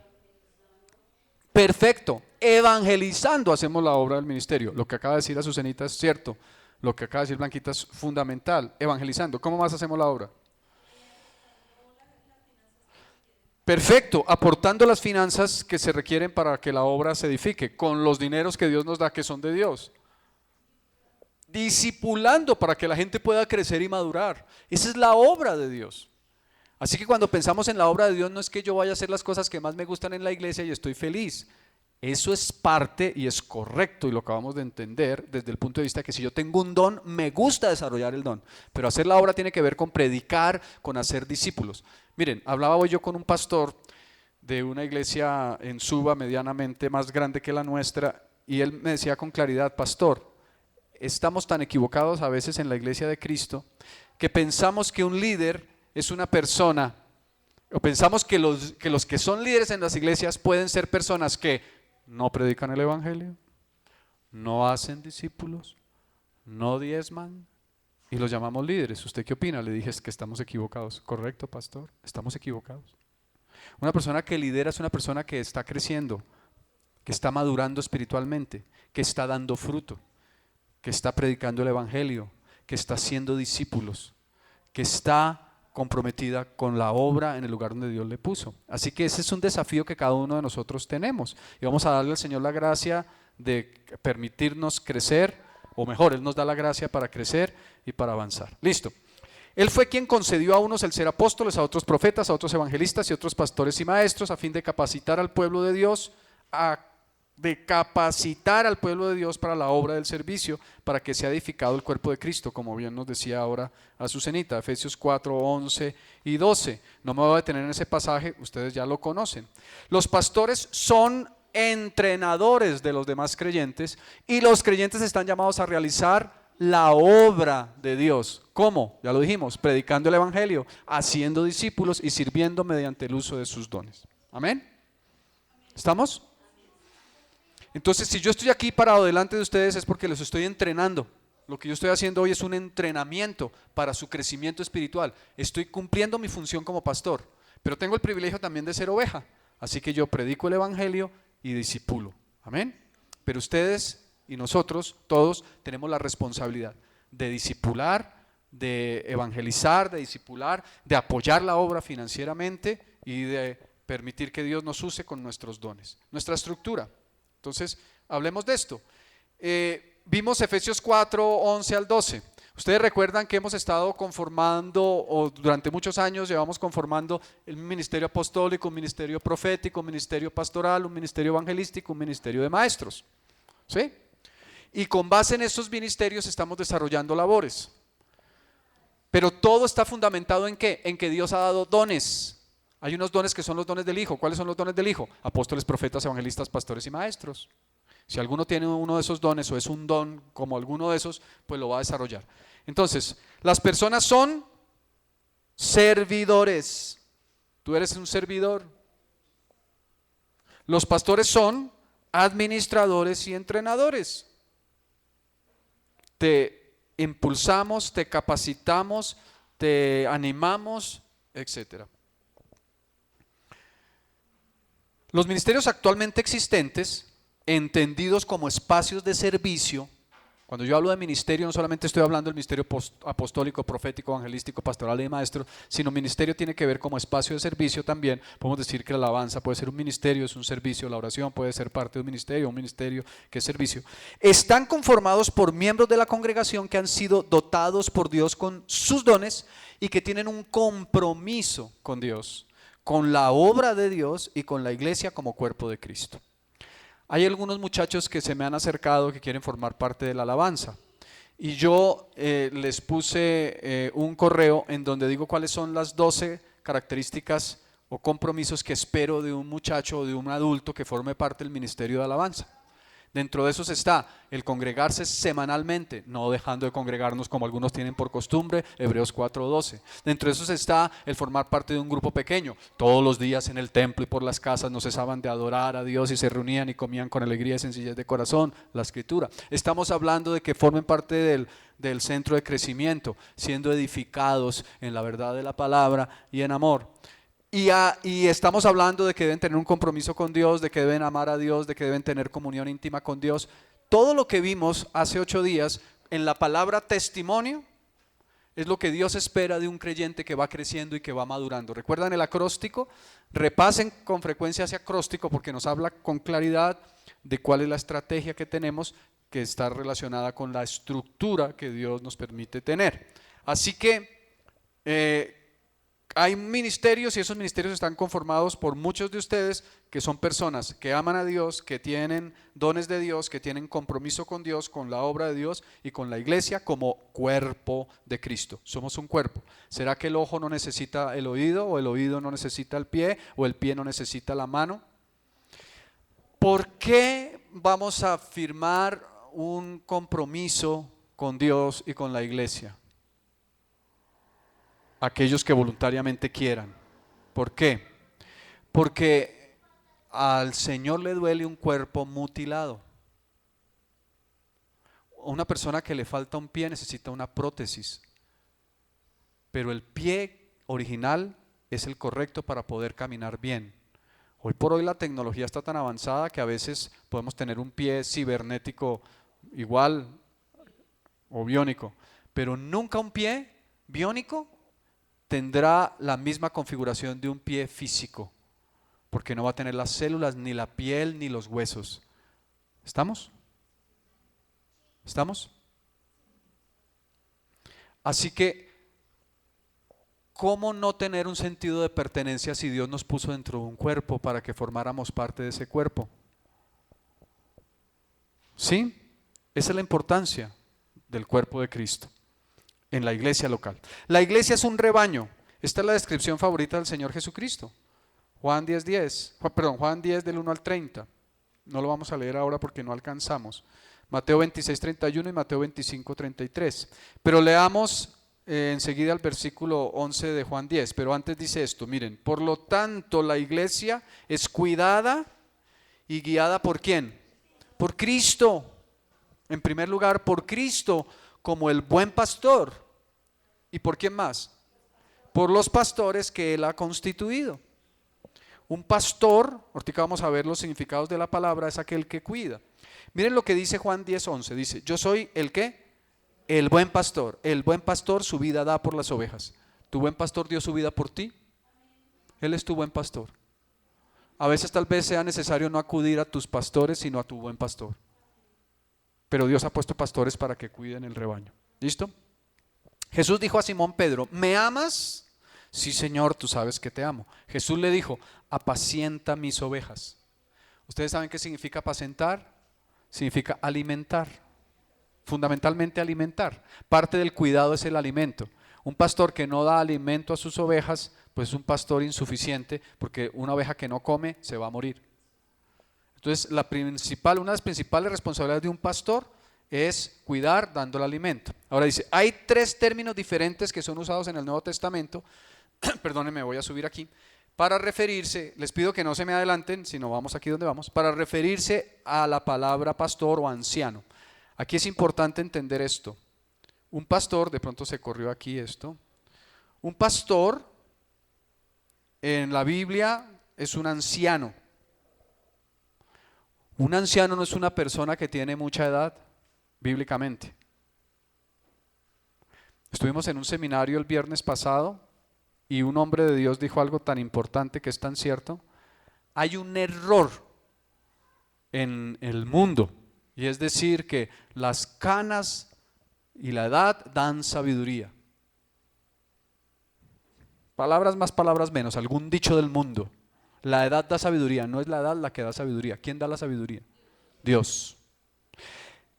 Perfecto. Evangelizando hacemos la obra del ministerio. Lo que acaba de decir Azucenita es cierto. Lo que acaba de decir Blanquita es fundamental. Evangelizando. ¿Cómo más hacemos la obra? Perfecto. Aportando las finanzas que se requieren para que la obra se edifique, con los dineros que Dios nos da, que son de Dios. Discipulando para que la gente pueda crecer y madurar. Esa es la obra de Dios. Así que cuando pensamos en la obra de Dios, no es que yo vaya a hacer las cosas que más me gustan en la iglesia y estoy feliz. Eso es parte y es correcto y lo acabamos de entender desde el punto de vista que si yo tengo un don, me gusta desarrollar el don. Pero hacer la obra tiene que ver con predicar, con hacer discípulos. Miren, hablaba hoy yo con un pastor de una iglesia en Suba medianamente más grande que la nuestra y él me decía con claridad, pastor, estamos tan equivocados a veces en la iglesia de Cristo que pensamos que un líder es una persona, o pensamos que los que son líderes en las iglesias pueden ser personas que no predican el evangelio, no hacen discípulos, no diezman y los llamamos líderes. ¿Usted qué opina? Le dije, es que estamos equivocados. Correcto, pastor, estamos equivocados. Una persona que lidera es una persona que está creciendo, que está madurando espiritualmente, que está dando fruto, que está predicando el evangelio, que está haciendo discípulos, que está comprometida con la obra en el lugar donde Dios le puso. Así que ese es un desafío que cada uno de nosotros tenemos y vamos a darle al Señor la gracia de permitirnos crecer, o mejor, Él nos da la gracia para crecer y para avanzar. Listo. Él fue quien concedió a unos el ser apóstoles, a otros profetas, a otros evangelistas y otros pastores y maestros a fin de capacitar al pueblo de Dios para la obra del servicio, para que sea edificado el cuerpo de Cristo, como bien nos decía ahora Azucenita, Efesios 4, 11 y 12. No me voy a detener en ese pasaje, ustedes ya lo conocen. Los pastores son entrenadores de los demás creyentes y los creyentes están llamados a realizar la obra de Dios. ¿Cómo? Ya lo dijimos, predicando el evangelio, haciendo discípulos y sirviendo mediante el uso de sus dones. Amén. ¿Estamos? Entonces, si yo estoy aquí parado delante de ustedes es porque los estoy entrenando. Lo que yo estoy haciendo hoy es un entrenamiento para su crecimiento espiritual. Estoy cumpliendo mi función como pastor, pero tengo el privilegio también de ser oveja. Así que yo predico el evangelio y discipulo. Amén. Pero ustedes y nosotros, todos, tenemos la responsabilidad de discipular, de evangelizar, de discipular, de apoyar la obra financieramente y de permitir que Dios nos use con nuestros dones. Nuestra estructura. Entonces, hablemos de esto. Vimos Efesios 4, 11 al 12. Ustedes recuerdan que hemos estado conformando, o durante muchos años llevamos conformando el ministerio apostólico, un ministerio profético, un ministerio pastoral, un ministerio evangelístico, un ministerio de maestros. ¿Sí? Y con base en estos ministerios estamos desarrollando labores. Pero todo está fundamentado ¿en qué? En que Dios ha dado dones. Hay unos dones que son los dones del Hijo. ¿Cuáles son los dones del Hijo? Apóstoles, profetas, evangelistas, pastores y maestros. Si alguno tiene uno de esos dones o es un don como alguno de esos, pues lo va a desarrollar. Entonces, las personas son servidores. Tú eres un servidor. Los pastores son administradores y entrenadores. Te impulsamos, te capacitamos, te animamos, etc. Los ministerios actualmente existentes, entendidos como espacios de servicio, cuando yo hablo de ministerio no solamente estoy hablando del ministerio apostólico, profético, evangelístico, pastoral y de maestro, sino ministerio tiene que ver como espacio de servicio también. Podemos decir que la alabanza puede ser un ministerio, es un servicio, la oración puede ser parte de un ministerio que es servicio. Están conformados por miembros de la congregación que han sido dotados por Dios con sus dones y que tienen un compromiso con Dios, con la obra de Dios y con la iglesia como cuerpo de Cristo. Hay algunos muchachos que se me han acercado que quieren formar parte de la alabanza y yo les puse un correo en donde digo cuáles son las 12 características o compromisos que espero de un muchacho o de un adulto que forme parte del ministerio de alabanza. Dentro de esos está el congregarse semanalmente, no dejando de congregarnos como algunos tienen por costumbre, Hebreos 4:12. Dentro de esos está el formar parte de un grupo pequeño. Todos los días en el templo y por las casas no cesaban de adorar a Dios y se reunían y comían con alegría y sencillez de corazón, la escritura. Estamos hablando de que formen parte del centro de crecimiento, siendo edificados en la verdad de la palabra y en amor. Y estamos hablando de que deben tener un compromiso con Dios, de que deben amar a Dios, de que deben tener comunión íntima con Dios. Todo lo que vimos hace 8 días en la palabra testimonio es lo que Dios espera de un creyente que va creciendo y que va madurando. ¿Recuerdan el acróstico? Repasen con frecuencia ese acróstico porque nos habla con claridad de cuál es la estrategia que tenemos que está relacionada con la estructura que Dios nos permite tener. Así que hay ministerios y esos ministerios están conformados por muchos de ustedes que son personas que aman a Dios, que tienen dones de Dios, que tienen compromiso con Dios, con la obra de Dios y con la iglesia como cuerpo de Cristo. Somos un cuerpo. ¿Será que el ojo no necesita el oído o el oído no necesita el pie o el pie no necesita la mano? ¿Por qué vamos a firmar un compromiso con Dios y con la iglesia? Aquellos que voluntariamente quieran. ¿Por qué? Porque al Señor le duele un cuerpo mutilado. Una persona que le falta un pie necesita una prótesis, pero el pie original es el correcto para poder caminar bien. Hoy por hoy la tecnología está tan avanzada que a veces podemos tener un pie cibernético igual o biónico, pero nunca un pie biónico tendrá la misma configuración de un pie físico, porque no va a tener las células, ni la piel, ni los huesos. ¿Estamos? ¿Estamos? Así que, ¿cómo no tener un sentido de pertenencia si Dios nos puso dentro de un cuerpo para que formáramos parte de ese cuerpo? ¿Sí? Esa es la importancia del cuerpo de Cristo en la iglesia local. La iglesia es un rebaño. Esta es la descripción favorita del Señor Jesucristo. Juan 10 del 1 al 30. No lo vamos a leer ahora porque no alcanzamos. Mateo 26:31 y Mateo 25:33. Pero leamos enseguida el versículo 11 de Juan 10. Pero antes dice esto, miren, por lo tanto la iglesia es cuidada y guiada ¿por quién? Por Cristo. En primer lugar, por Cristo como el buen pastor. ¿Y por quién más? Por los pastores que Él ha constituido. Un pastor, ahorita vamos a ver los significados de la palabra, es aquel que cuida. Miren lo que dice Juan 10:11, dice, yo soy el ¿qué? El buen pastor. El buen pastor su vida da por las ovejas. ¿Tu buen pastor dio su vida por ti? Él es tu buen pastor. A veces tal vez sea necesario no acudir a tus pastores, sino a tu buen pastor. Pero Dios ha puesto pastores para que cuiden el rebaño. ¿Listo? Jesús dijo a Simón Pedro, ¿me amas? Sí, Señor, tú sabes que te amo. Jesús le dijo, apacienta mis ovejas. ¿Ustedes saben qué significa apacentar? Significa alimentar. Fundamentalmente alimentar. Parte del cuidado es el alimento. Un pastor que no da alimento a sus ovejas, pues es un pastor insuficiente, porque una oveja que no come se va a morir. Entonces, una de las principales responsabilidades de un pastor es cuidar dándole alimento. Ahora dice, hay 3 términos diferentes que son usados en el Nuevo Testamento, perdónenme, voy a subir aquí, para referirse, les pido que no se me adelanten, sino vamos aquí donde vamos, para referirse a la palabra pastor o anciano. Aquí es importante entender esto. Un pastor, de pronto se corrió aquí esto, un pastor en la Biblia es un anciano. Un anciano no es una persona que tiene mucha edad, bíblicamente. Estuvimos en un seminario el viernes pasado y un hombre de Dios dijo algo tan importante que es tan cierto. Hay un error en el mundo y es decir que las canas y la edad dan sabiduría. Palabras más, palabras menos, algún dicho del mundo. La edad da sabiduría, no es la edad la que da sabiduría. ¿Quién da la sabiduría? Dios.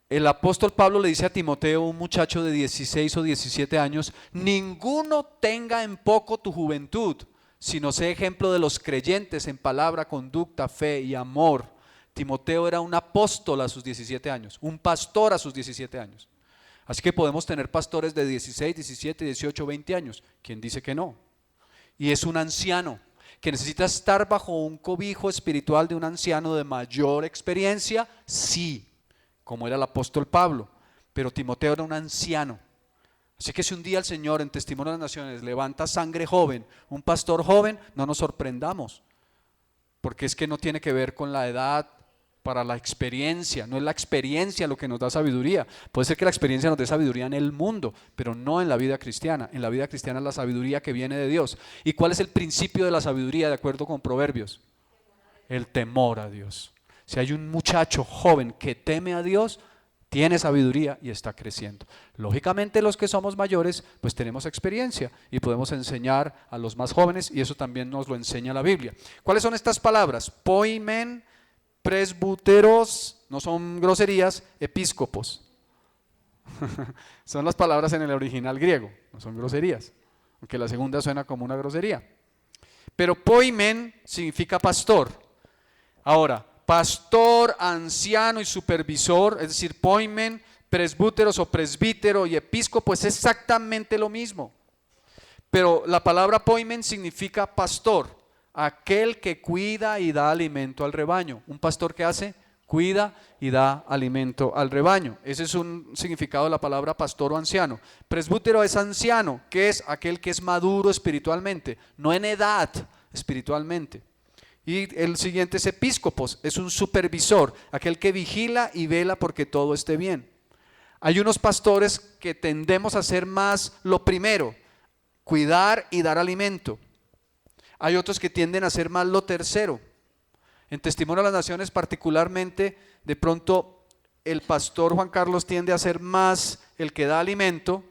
El apóstol Pablo le dice a Timoteo, un muchacho de 16 o 17 años, ninguno tenga en poco tu juventud, sino sé ejemplo de los creyentes en palabra, conducta, fe y amor. Timoteo era un apóstol a sus 17 años, un pastor a sus 17 años. Así que podemos tener pastores de 16, 17, 18, 20 años. ¿Quién dice que no? Y es un anciano que necesita estar bajo un cobijo espiritual de un anciano de mayor experiencia, sí, como era el apóstol Pablo, pero Timoteo era un anciano. Así que si un día el Señor en Testimonio de las Naciones levanta sangre joven, un pastor joven, no nos sorprendamos, porque es que no tiene que ver con la edad para la experiencia, no es la experiencia lo que nos da sabiduría. Puede ser que la experiencia nos dé sabiduría en el mundo, pero no en la vida cristiana. En la vida cristiana es la sabiduría que viene de Dios. ¿Y cuál es el principio de la sabiduría de acuerdo con Proverbios? El temor a Dios. Si hay un muchacho joven que teme a Dios, tiene sabiduría y está creciendo. Lógicamente los que somos mayores pues tenemos experiencia y podemos enseñar a los más jóvenes y eso también nos lo enseña la Biblia. ¿Cuáles son estas palabras? Poimen, presbúteros, no son groserías, episcopos. Son las palabras en el original griego, no son groserías, aunque la segunda suena como una grosería. Pero poimen significa pastor. Ahora, pastor, anciano y supervisor, es decir, poimen, presbúteros o presbítero y episcopo es exactamente lo mismo. Pero la palabra poimen significa pastor. Aquel que cuida y da alimento al rebaño. ¿Un pastor qué hace? Cuida y da alimento al rebaño. Ese es un significado de la palabra pastor o anciano. Presbútero es anciano, que es aquel que es maduro espiritualmente, no en edad, espiritualmente. Y el siguiente es episcopos, es un supervisor, aquel que vigila y vela porque todo esté bien. Hay unos pastores que tendemos a hacer más lo primero, cuidar y dar alimento. Hay otros que tienden a hacer más lo tercero. En Testimonio de las Naciones particularmente, de pronto el pastor Juan Carlos tiende a ser más el que da alimento,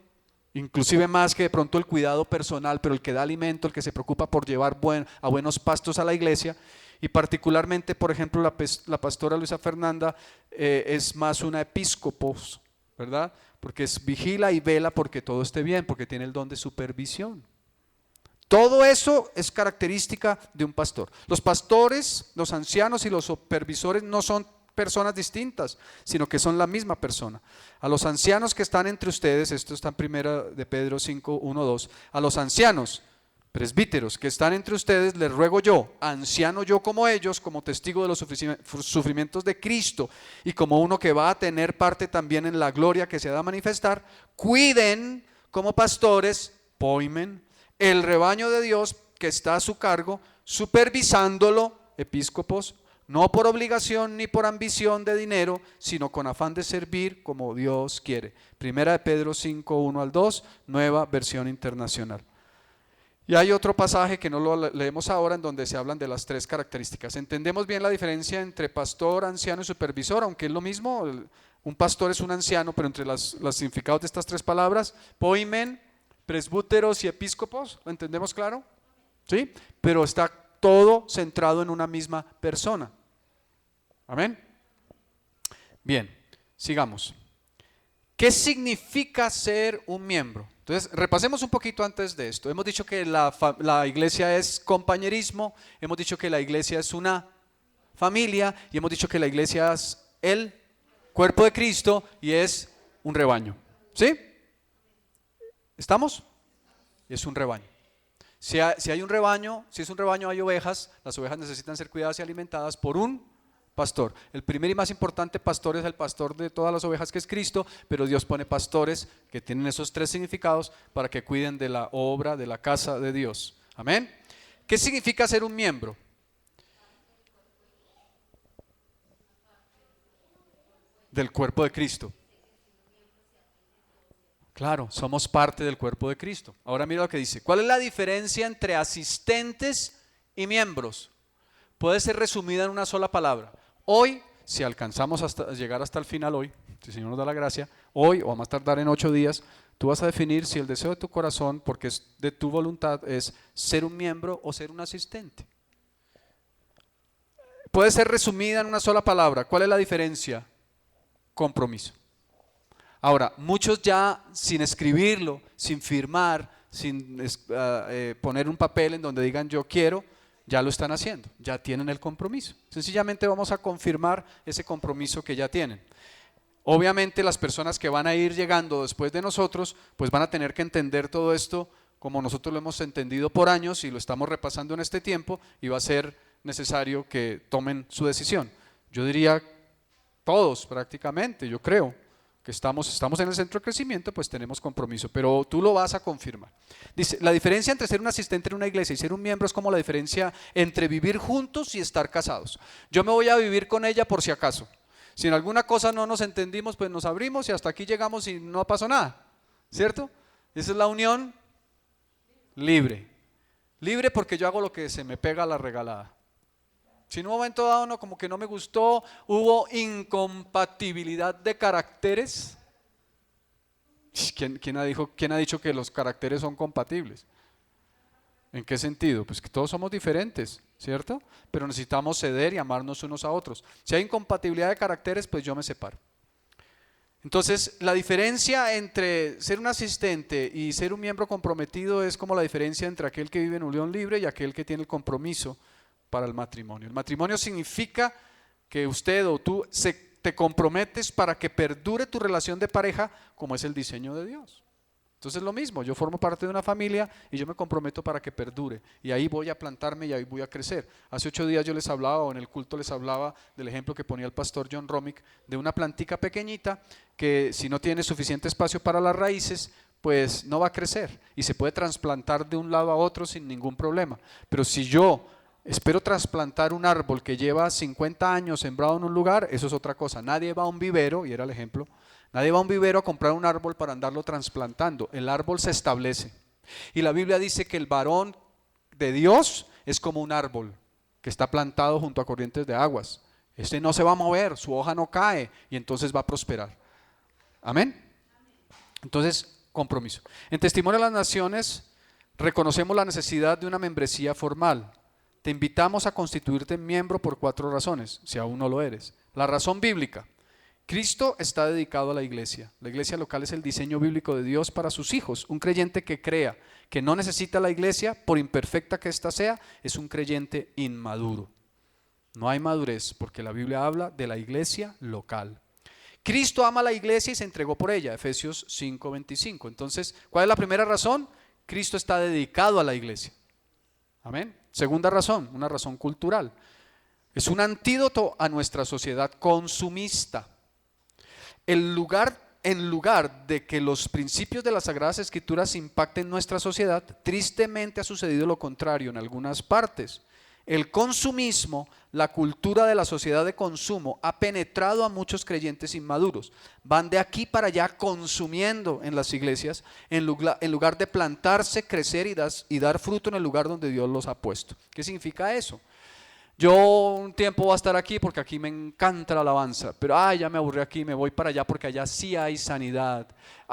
inclusive más que de pronto el cuidado personal, pero el que da alimento, el que se preocupa por llevar a buenos pastos a la iglesia. Y particularmente, por ejemplo, la pastora Luisa Fernanda es más una episcopos, ¿verdad? Porque vigila y vela porque todo esté bien, porque tiene el don de supervisión. Todo eso es característica de un pastor. Los pastores, los ancianos y los supervisores no son personas distintas, sino que son la misma persona. A los ancianos que están entre ustedes, esto está en 1 de Pedro 5, 1, 2, a los ancianos, presbíteros que están entre ustedes, les ruego yo, anciano yo como ellos, como testigo de los sufrimientos de Cristo y como uno que va a tener parte también en la gloria que se da a manifestar, cuiden como pastores, poimen, el rebaño de Dios que está a su cargo, supervisándolo, episcopos, no por obligación ni por ambición de dinero, sino con afán de servir como Dios quiere. 1 de Pedro 5, 1 al 2, nueva versión internacional. Y hay otro pasaje que no lo leemos ahora en donde se hablan de las tres características. Entendemos bien la diferencia entre pastor, anciano y supervisor, aunque es lo mismo. Un pastor es un anciano, pero entre los significados de estas tres palabras, poimen, presbúteros y episcopos, ¿lo entendemos claro? ¿Sí? Pero está todo centrado en una misma persona. Amén. Bien, sigamos. ¿Qué significa ser un miembro? Entonces, repasemos un poquito antes de esto. Hemos dicho que la iglesia es compañerismo, hemos dicho que la iglesia es una familia y hemos dicho que la iglesia es el cuerpo de Cristo y es un rebaño. ¿Sí? ¿Estamos? Es un rebaño. Si hay un rebaño, si es un rebaño hay ovejas, las ovejas necesitan ser cuidadas y alimentadas por un pastor. El primer y más importante pastor es el pastor de todas las ovejas, que es Cristo, pero Dios pone pastores que tienen esos tres significados para que cuiden de la obra, de la casa de Dios. Amén. ¿Qué significa ser un miembro? Del cuerpo de Cristo. Claro, somos parte del cuerpo de Cristo. Ahora mira lo que dice. ¿Cuál es la diferencia entre asistentes y miembros? Puede ser resumida en una sola palabra. Hoy, si alcanzamos a llegar hasta el final hoy, si el Señor nos da la gracia, hoy o a más tardar en 8 días, tú vas a definir si el deseo de tu corazón, porque es de tu voluntad, es ser un miembro o ser un asistente. Puede ser resumida en una sola palabra. ¿Cuál es la diferencia? Compromiso. Ahora, muchos ya sin escribirlo, sin firmar, sin poner un papel en donde digan yo quiero, ya lo están haciendo, ya tienen el compromiso. Sencillamente vamos a confirmar ese compromiso que ya tienen. Obviamente las personas que van a ir llegando después de nosotros, pues van a tener que entender todo esto como nosotros lo hemos entendido por años y lo estamos repasando en este tiempo, y va a ser necesario que tomen su decisión. Yo diría todos prácticamente, yo creo que estamos en el centro de crecimiento, pues tenemos compromiso, pero tú lo vas a confirmar. Dice, la diferencia entre ser un asistente en una iglesia y ser un miembro es como la diferencia entre vivir juntos y estar casados. Yo me voy a vivir con ella por si acaso. Si en alguna cosa no nos entendimos, pues nos abrimos y hasta aquí llegamos y no pasó nada, ¿cierto? Esa es la unión libre. Libre porque yo hago lo que se me pega la regalada. Si en un momento dado no, como que no me gustó, hubo incompatibilidad de caracteres. ¿Quién ha dicho que los caracteres son compatibles? ¿En qué sentido? Pues que todos somos diferentes, ¿cierto? Pero necesitamos ceder y amarnos unos a otros. Si hay incompatibilidad de caracteres, pues yo me separo. Entonces, la diferencia entre ser un asistente y ser un miembro comprometido es como la diferencia entre aquel que vive en unión libre y aquel que tiene el compromiso para el matrimonio. El matrimonio significa que usted o tú te comprometes para que perdure tu relación de pareja, como es el diseño de Dios. Entonces es lo mismo, yo formo parte de una familia y yo me comprometo para que perdure, y ahí voy a plantarme y ahí voy a crecer. Hace 8 días yo les hablaba, o en el culto les hablaba del ejemplo que ponía el pastor John Romick, de una plantica pequeñita que si no tiene suficiente espacio para las raíces, pues no va a crecer y se puede trasplantar de un lado a otro sin ningún problema. Pero si yo espero trasplantar un árbol que lleva 50 años sembrado en un lugar, eso es otra cosa. Nadie va a un vivero, y era el ejemplo, nadie va a un vivero a comprar un árbol para andarlo trasplantando. El árbol se establece. Y la Biblia dice que el varón de Dios es como un árbol que está plantado junto a corrientes de aguas. Este no se va a mover, su hoja no cae y entonces va a prosperar. Amén. Entonces, compromiso. En Testimonio de las Naciones reconocemos la necesidad de una membresía formal. Te invitamos a constituirte miembro por 4 razones, si aún no lo eres. La razón bíblica: Cristo está dedicado a la iglesia. La iglesia local es el diseño bíblico de Dios para sus hijos. Un creyente que crea que no necesita la iglesia, por imperfecta que ésta sea, es un creyente inmaduro. No hay madurez porque la Biblia habla de la iglesia local. Cristo ama a la iglesia y se entregó por ella, Efesios 5:25. Entonces, ¿cuál es la primera razón? Cristo está dedicado a la iglesia. Amén. Segunda razón, una razón cultural. Es un antídoto a nuestra sociedad consumista. En lugar de que los principios de las Sagradas Escrituras impacten nuestra sociedad, tristemente ha sucedido lo contrario en algunas partes. El consumismo, la cultura de la sociedad de consumo, ha penetrado a muchos creyentes inmaduros. Van de aquí para allá consumiendo en las iglesias, en lugar de plantarse, crecer y dar fruto en el lugar donde Dios los ha puesto. ¿Qué significa eso? Yo un tiempo voy a estar aquí porque aquí me encanta la alabanza, pero ya me aburrí aquí, me voy para allá porque allá sí hay sanidad.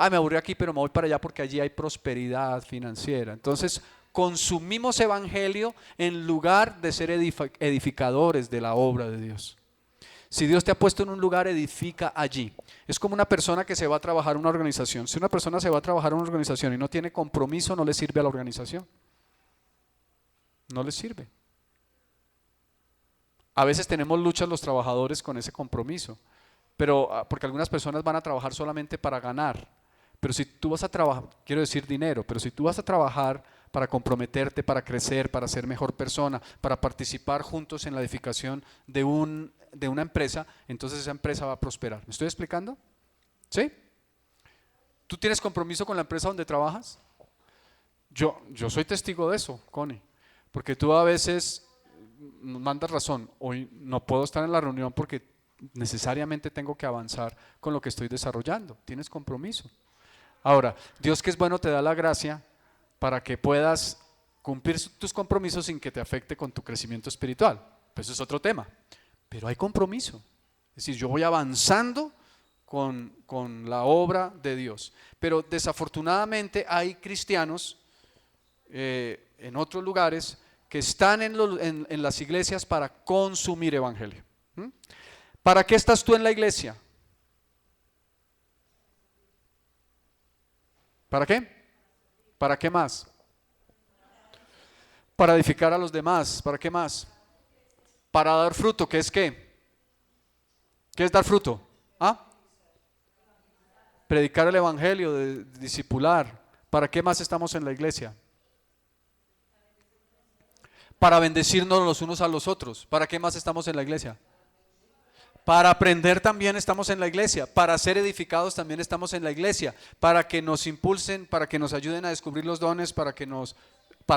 Me aburrí aquí, pero me voy para allá porque allí hay prosperidad financiera. Entonces consumimos evangelio en lugar de ser edificadores de la obra de Dios. Si Dios te ha puesto en un lugar, edifica allí. Es como una persona que se va a trabajar en una organización. Si una persona se va a trabajar en una organización y no tiene compromiso, no le sirve a la organización. No le sirve. A veces tenemos luchas los trabajadores con ese compromiso, pero porque algunas personas van a trabajar solamente para ganar. Pero si tú vas a trabajar, quiero decir dinero, pero si tú vas a trabajar para comprometerte, para crecer, para ser mejor persona, para participar juntos en la edificación de una empresa, entonces esa empresa va a prosperar. ¿Me estoy explicando? ¿Sí? ¿Tú tienes compromiso con la empresa donde trabajas? Yo soy testigo de eso, Connie, porque tú a veces mandas razón, hoy no puedo estar en la reunión porque necesariamente tengo que avanzar con lo que estoy desarrollando. Tienes compromiso. Ahora, Dios, que es bueno, te da la gracia para que puedas cumplir tus compromisos sin que te afecte con tu crecimiento espiritual. Pues eso es otro tema, pero hay compromiso. Es decir, yo voy avanzando con la obra de Dios, pero desafortunadamente hay cristianos en otros lugares que están en las iglesias para consumir evangelio. ¿Para qué estás tú en la iglesia? ¿Para qué? ¿Para qué más? Para edificar a los demás. ¿Para qué más? Para dar fruto. ¿Qué es qué? ¿Qué es dar fruto? Predicar el evangelio, discipular. ¿Para qué más estamos en la iglesia? Para bendecirnos los unos a los otros. ¿Para qué más estamos en la iglesia? Para aprender también estamos en la iglesia, para ser edificados también estamos en la iglesia, para que nos impulsen, para que nos ayuden a descubrir los dones, para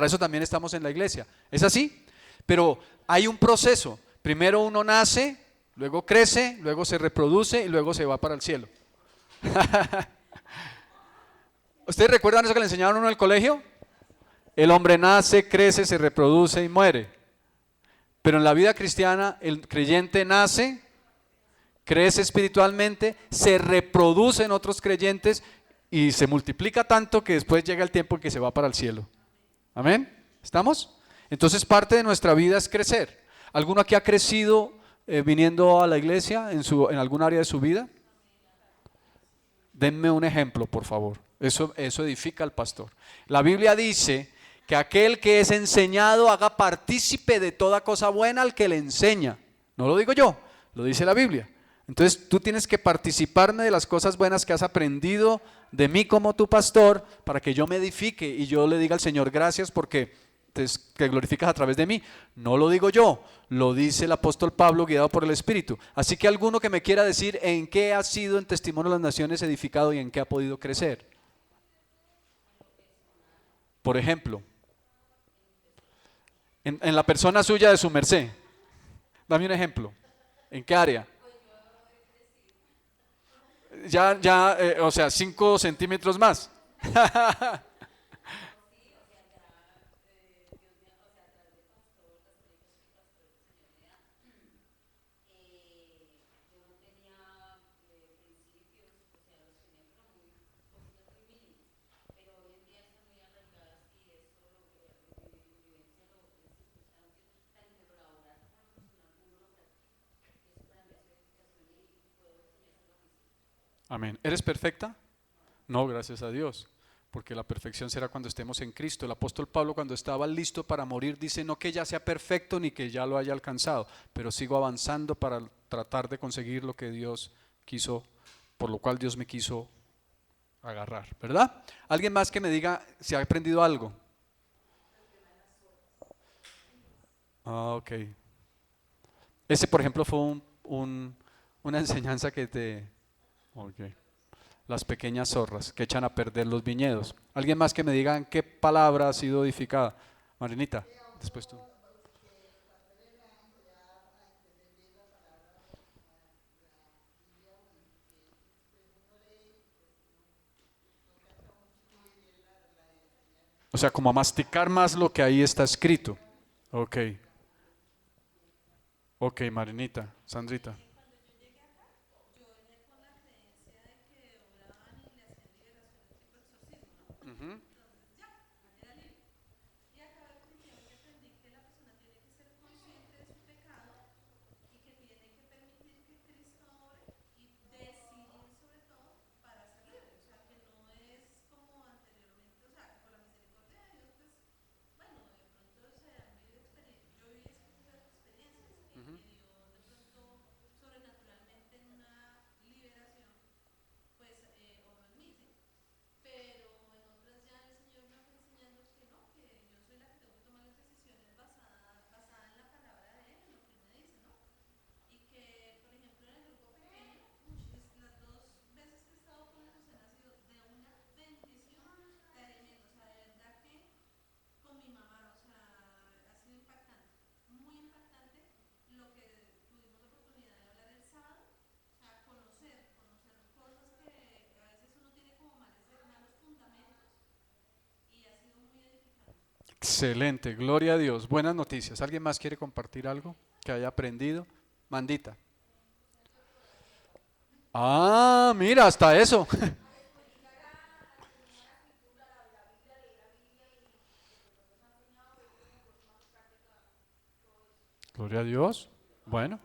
eso también estamos en la iglesia. ¿Es así? Pero hay un proceso. Primero uno nace, luego crece, luego se reproduce y luego se va para el cielo. ¿Ustedes recuerdan eso que le enseñaron a uno en el colegio? El hombre nace, crece, se reproduce y muere. Pero en la vida cristiana el creyente nace, crece espiritualmente, se reproduce en otros creyentes y se multiplica tanto que después llega el tiempo en que se va para el cielo. ¿Amén? ¿Estamos? Entonces parte de nuestra vida es crecer. ¿Alguno aquí ha crecido viniendo a la iglesia en algún área de su vida? Denme un ejemplo, por favor. Eso edifica al pastor. La Biblia dice que aquel que es enseñado haga partícipe de toda cosa buena al que le enseña. No lo digo yo, lo dice la Biblia. Entonces tú tienes que participarme de las cosas buenas que has aprendido de mí como tu pastor para que yo me edifique y yo le diga al Señor gracias porque te glorificas a través de mí. No lo digo yo, lo dice el apóstol Pablo guiado por el Espíritu. Así que alguno que me quiera decir en qué ha sido en Testimonio de las Naciones edificado y en qué ha podido crecer. Por ejemplo, en la persona suya de su merced. Dame un ejemplo. ¿En qué área? O sea, 5 centímetros más. Amén. ¿Eres perfecta? No, gracias a Dios. porque la perfección será cuando estemos en Cristo. El apóstol Pablo, cuando estaba listo para morir, dice: no que ya sea perfecto ni que ya lo haya alcanzado, pero sigo avanzando para tratar de conseguir lo que Dios quiso, por lo cual Dios me quiso agarrar, ¿verdad? ¿Alguien más que me diga si ha aprendido algo? Ok. Ese, por ejemplo, fue una enseñanza que te... Ok. Las pequeñas zorras que echan a perder los viñedos. ¿Alguien más que me diga en qué palabra ha sido edificada? Marinita, después tú. O sea, como a masticar más lo que ahí está escrito. Ok, ok, Marinita, Sandrita. Ujú. Excelente, gloria a Dios. Buenas noticias. ¿Alguien más quiere compartir algo que haya aprendido? Mandita. Ah, mira, hasta eso. Gloria a Dios. Bueno,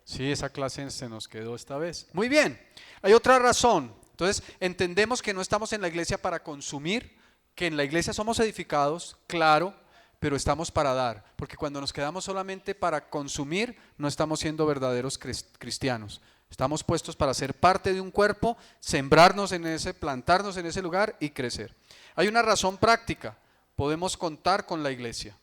sí, esa clase se nos quedó esta vez. Muy bien, hay otra razón. Entonces, entendemos que no estamos en la iglesia para consumir, que en la iglesia somos edificados, claro, pero estamos para dar. Porque cuando nos quedamos solamente para consumir, no estamos siendo verdaderos cristianos. Estamos puestos para ser parte de un cuerpo, sembrarnos en ese, plantarnos en ese lugar y crecer. Hay una razón práctica. Podemos contar con la iglesia.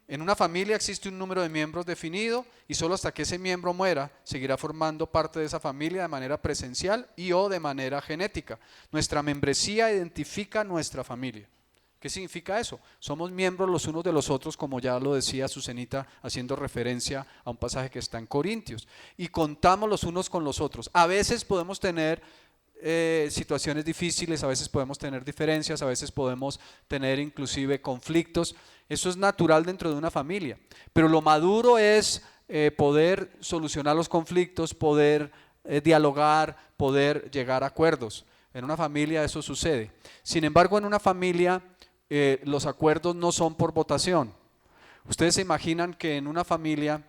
En una familia existe un número de miembros definido y solo hasta que ese miembro muera seguirá formando parte de esa familia de manera presencial y o de manera genética. Nuestra membresía identifica nuestra familia. ¿Qué significa eso? Somos miembros los unos de los otros, como ya lo decía Susanita, haciendo referencia a un pasaje que está en Corintios. Y contamos los unos con los otros. A veces podemos tener situaciones difíciles, a veces podemos tener diferencias, a veces podemos tener inclusive conflictos. Eso es natural dentro de una familia, pero lo maduro es poder solucionar los conflictos, poder dialogar, poder llegar a acuerdos. En una familia eso sucede. Sin embargo, en una familia los acuerdos no son por votación. Ustedes se imaginan que en una familia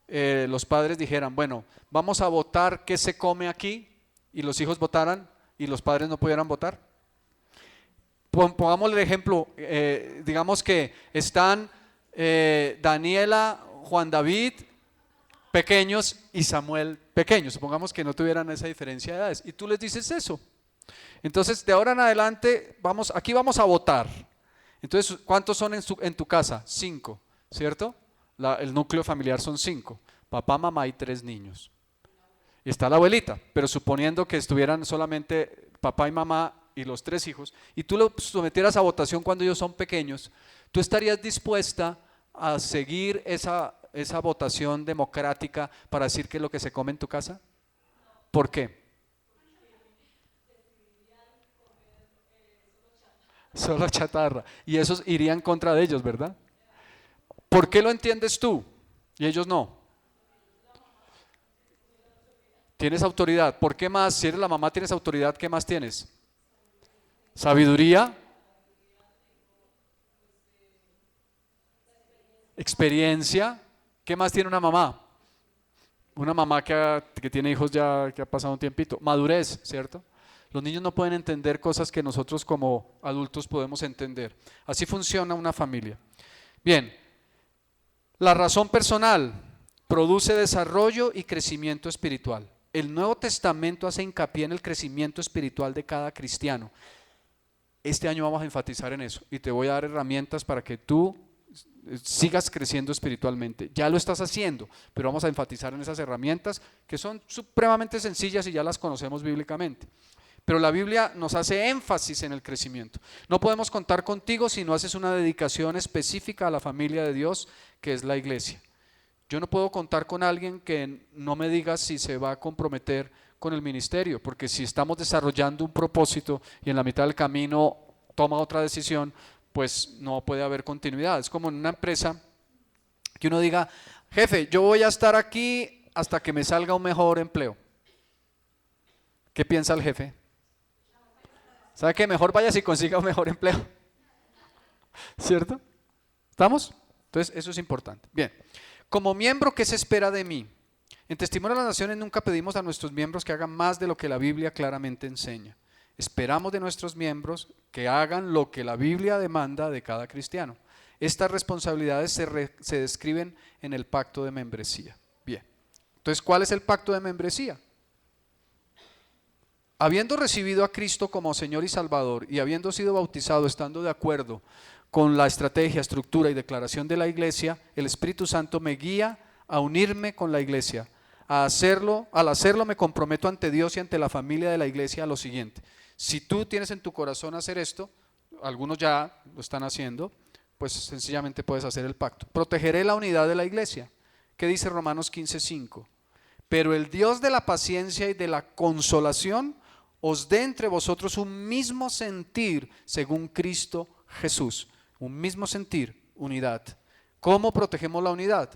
los padres dijeran: bueno, vamos a votar qué se come aquí, y los hijos votaran y los padres no pudieran votar. Pongamos el ejemplo, digamos que están Daniela, Juan David pequeños y Samuel pequeños. Supongamos que no tuvieran esa diferencia de edades y tú les dices eso. Entonces, de ahora en adelante, aquí vamos a votar. Entonces, ¿cuántos son en tu casa? 5, ¿cierto? El núcleo familiar son 5, papá, mamá y 3 niños. Y está la abuelita, pero suponiendo que estuvieran solamente papá y mamá y los 3 hijos, y tú lo sometieras a votación cuando ellos son pequeños, ¿tú estarías dispuesta a seguir esa votación democrática para decir qué es lo que se come en tu casa? ¿Por qué? Solo chatarra. Y esos irían contra de ellos, ¿verdad? ¿Por qué lo entiendes tú y ellos no? Tienes autoridad. ¿Por qué más? Si eres la mamá tienes autoridad, ¿qué más tienes? Sabiduría, experiencia. ¿Qué más tiene una mamá? Una mamá que tiene hijos ya que ha pasado un tiempito. Madurez, ¿cierto? Los niños no pueden entender cosas que nosotros como adultos podemos entender. Así funciona una familia. Bien, la razón personal produce desarrollo y crecimiento espiritual. El Nuevo Testamento hace hincapié en el crecimiento espiritual de cada cristiano. Este año vamos a enfatizar en eso y te voy a dar herramientas para que tú sigas creciendo espiritualmente. Ya lo estás haciendo, pero vamos a enfatizar en esas herramientas que son supremamente sencillas y ya las conocemos bíblicamente. Pero la Biblia nos hace énfasis en el crecimiento. No podemos contar contigo si no haces una dedicación específica a la familia de Dios, que es la iglesia. Yo no puedo contar con alguien que no me diga si se va a comprometer con el ministerio, porque si estamos desarrollando un propósito y en la mitad del camino toma otra decisión, pues no puede haber continuidad. Es como en una empresa que uno diga, jefe, yo voy a estar aquí hasta que me salga un mejor empleo. ¿Qué piensa el jefe? ¿Sabe qué? Mejor vaya si consiga un mejor empleo. ¿Cierto? ¿Estamos? Entonces eso es importante. Bien, como miembro, ¿qué se espera de mí? En Testimonio de las Naciones nunca pedimos a nuestros miembros que hagan más de lo que la Biblia claramente enseña. Esperamos de nuestros miembros que hagan lo que la Biblia demanda de cada cristiano. Estas responsabilidades se describen en el pacto de membresía. Bien, entonces, ¿cuál es el pacto de membresía? Habiendo recibido a Cristo como Señor y Salvador y habiendo sido bautizado estando de acuerdo con la estrategia, estructura y declaración de la iglesia, el Espíritu Santo me guía a unirme con la iglesia. Al hacerlo me comprometo ante Dios y ante la familia de la iglesia a lo siguiente. Si tú tienes en tu corazón hacer esto, algunos ya lo están haciendo, pues sencillamente puedes hacer el pacto. Protegeré la unidad de la iglesia. ¿Qué dice Romanos 15:5? Pero el Dios de la paciencia y de la consolación os dé entre vosotros un mismo sentir según Cristo Jesús. Un mismo sentir, unidad. ¿Cómo protegemos la unidad?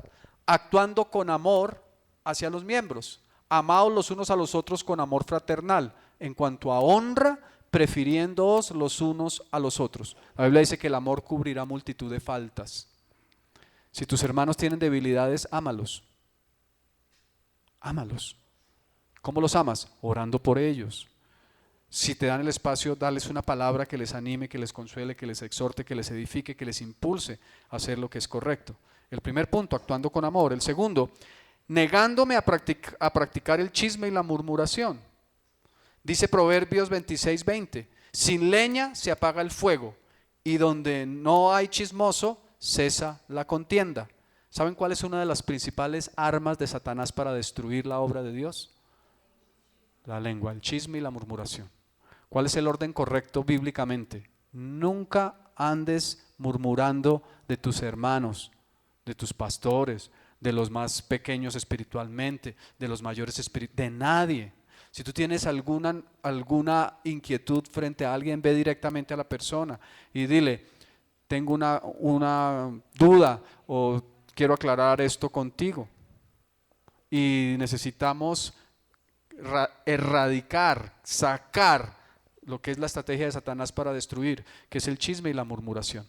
Actuando con amor hacia los miembros. Amaos los unos a los otros con amor fraternal. En cuanto a honra, prefiriéndoos los unos a los otros. La Biblia dice que el amor cubrirá multitud de faltas. Si tus hermanos tienen debilidades, ámalos. Ámalos. ¿Cómo los amas? Orando por ellos. Si te dan el espacio, dales una palabra que les anime, que les consuele, que les exhorte, que les edifique, que les impulse a hacer lo que es correcto. El primer punto, actuando con amor. El segundo, negándome a practicar el chisme y la murmuración. Dice Proverbios 26:20, sin leña se apaga el fuego y donde no hay chismoso cesa la contienda. ¿Saben cuál es una de las principales armas de Satanás para destruir la obra de Dios? La lengua, el chisme y la murmuración. ¿Cuál es el orden correcto bíblicamente? Nunca andes murmurando de tus hermanos, de tus pastores, de los más pequeños espiritualmente, de los mayores espiritualmente, de nadie. Si tú tienes alguna inquietud frente a alguien, ve directamente a la persona y dile, tengo una duda o quiero aclarar esto contigo. Y necesitamos erradicar, sacar lo que es la estrategia de Satanás para destruir, que es el chisme y la murmuración.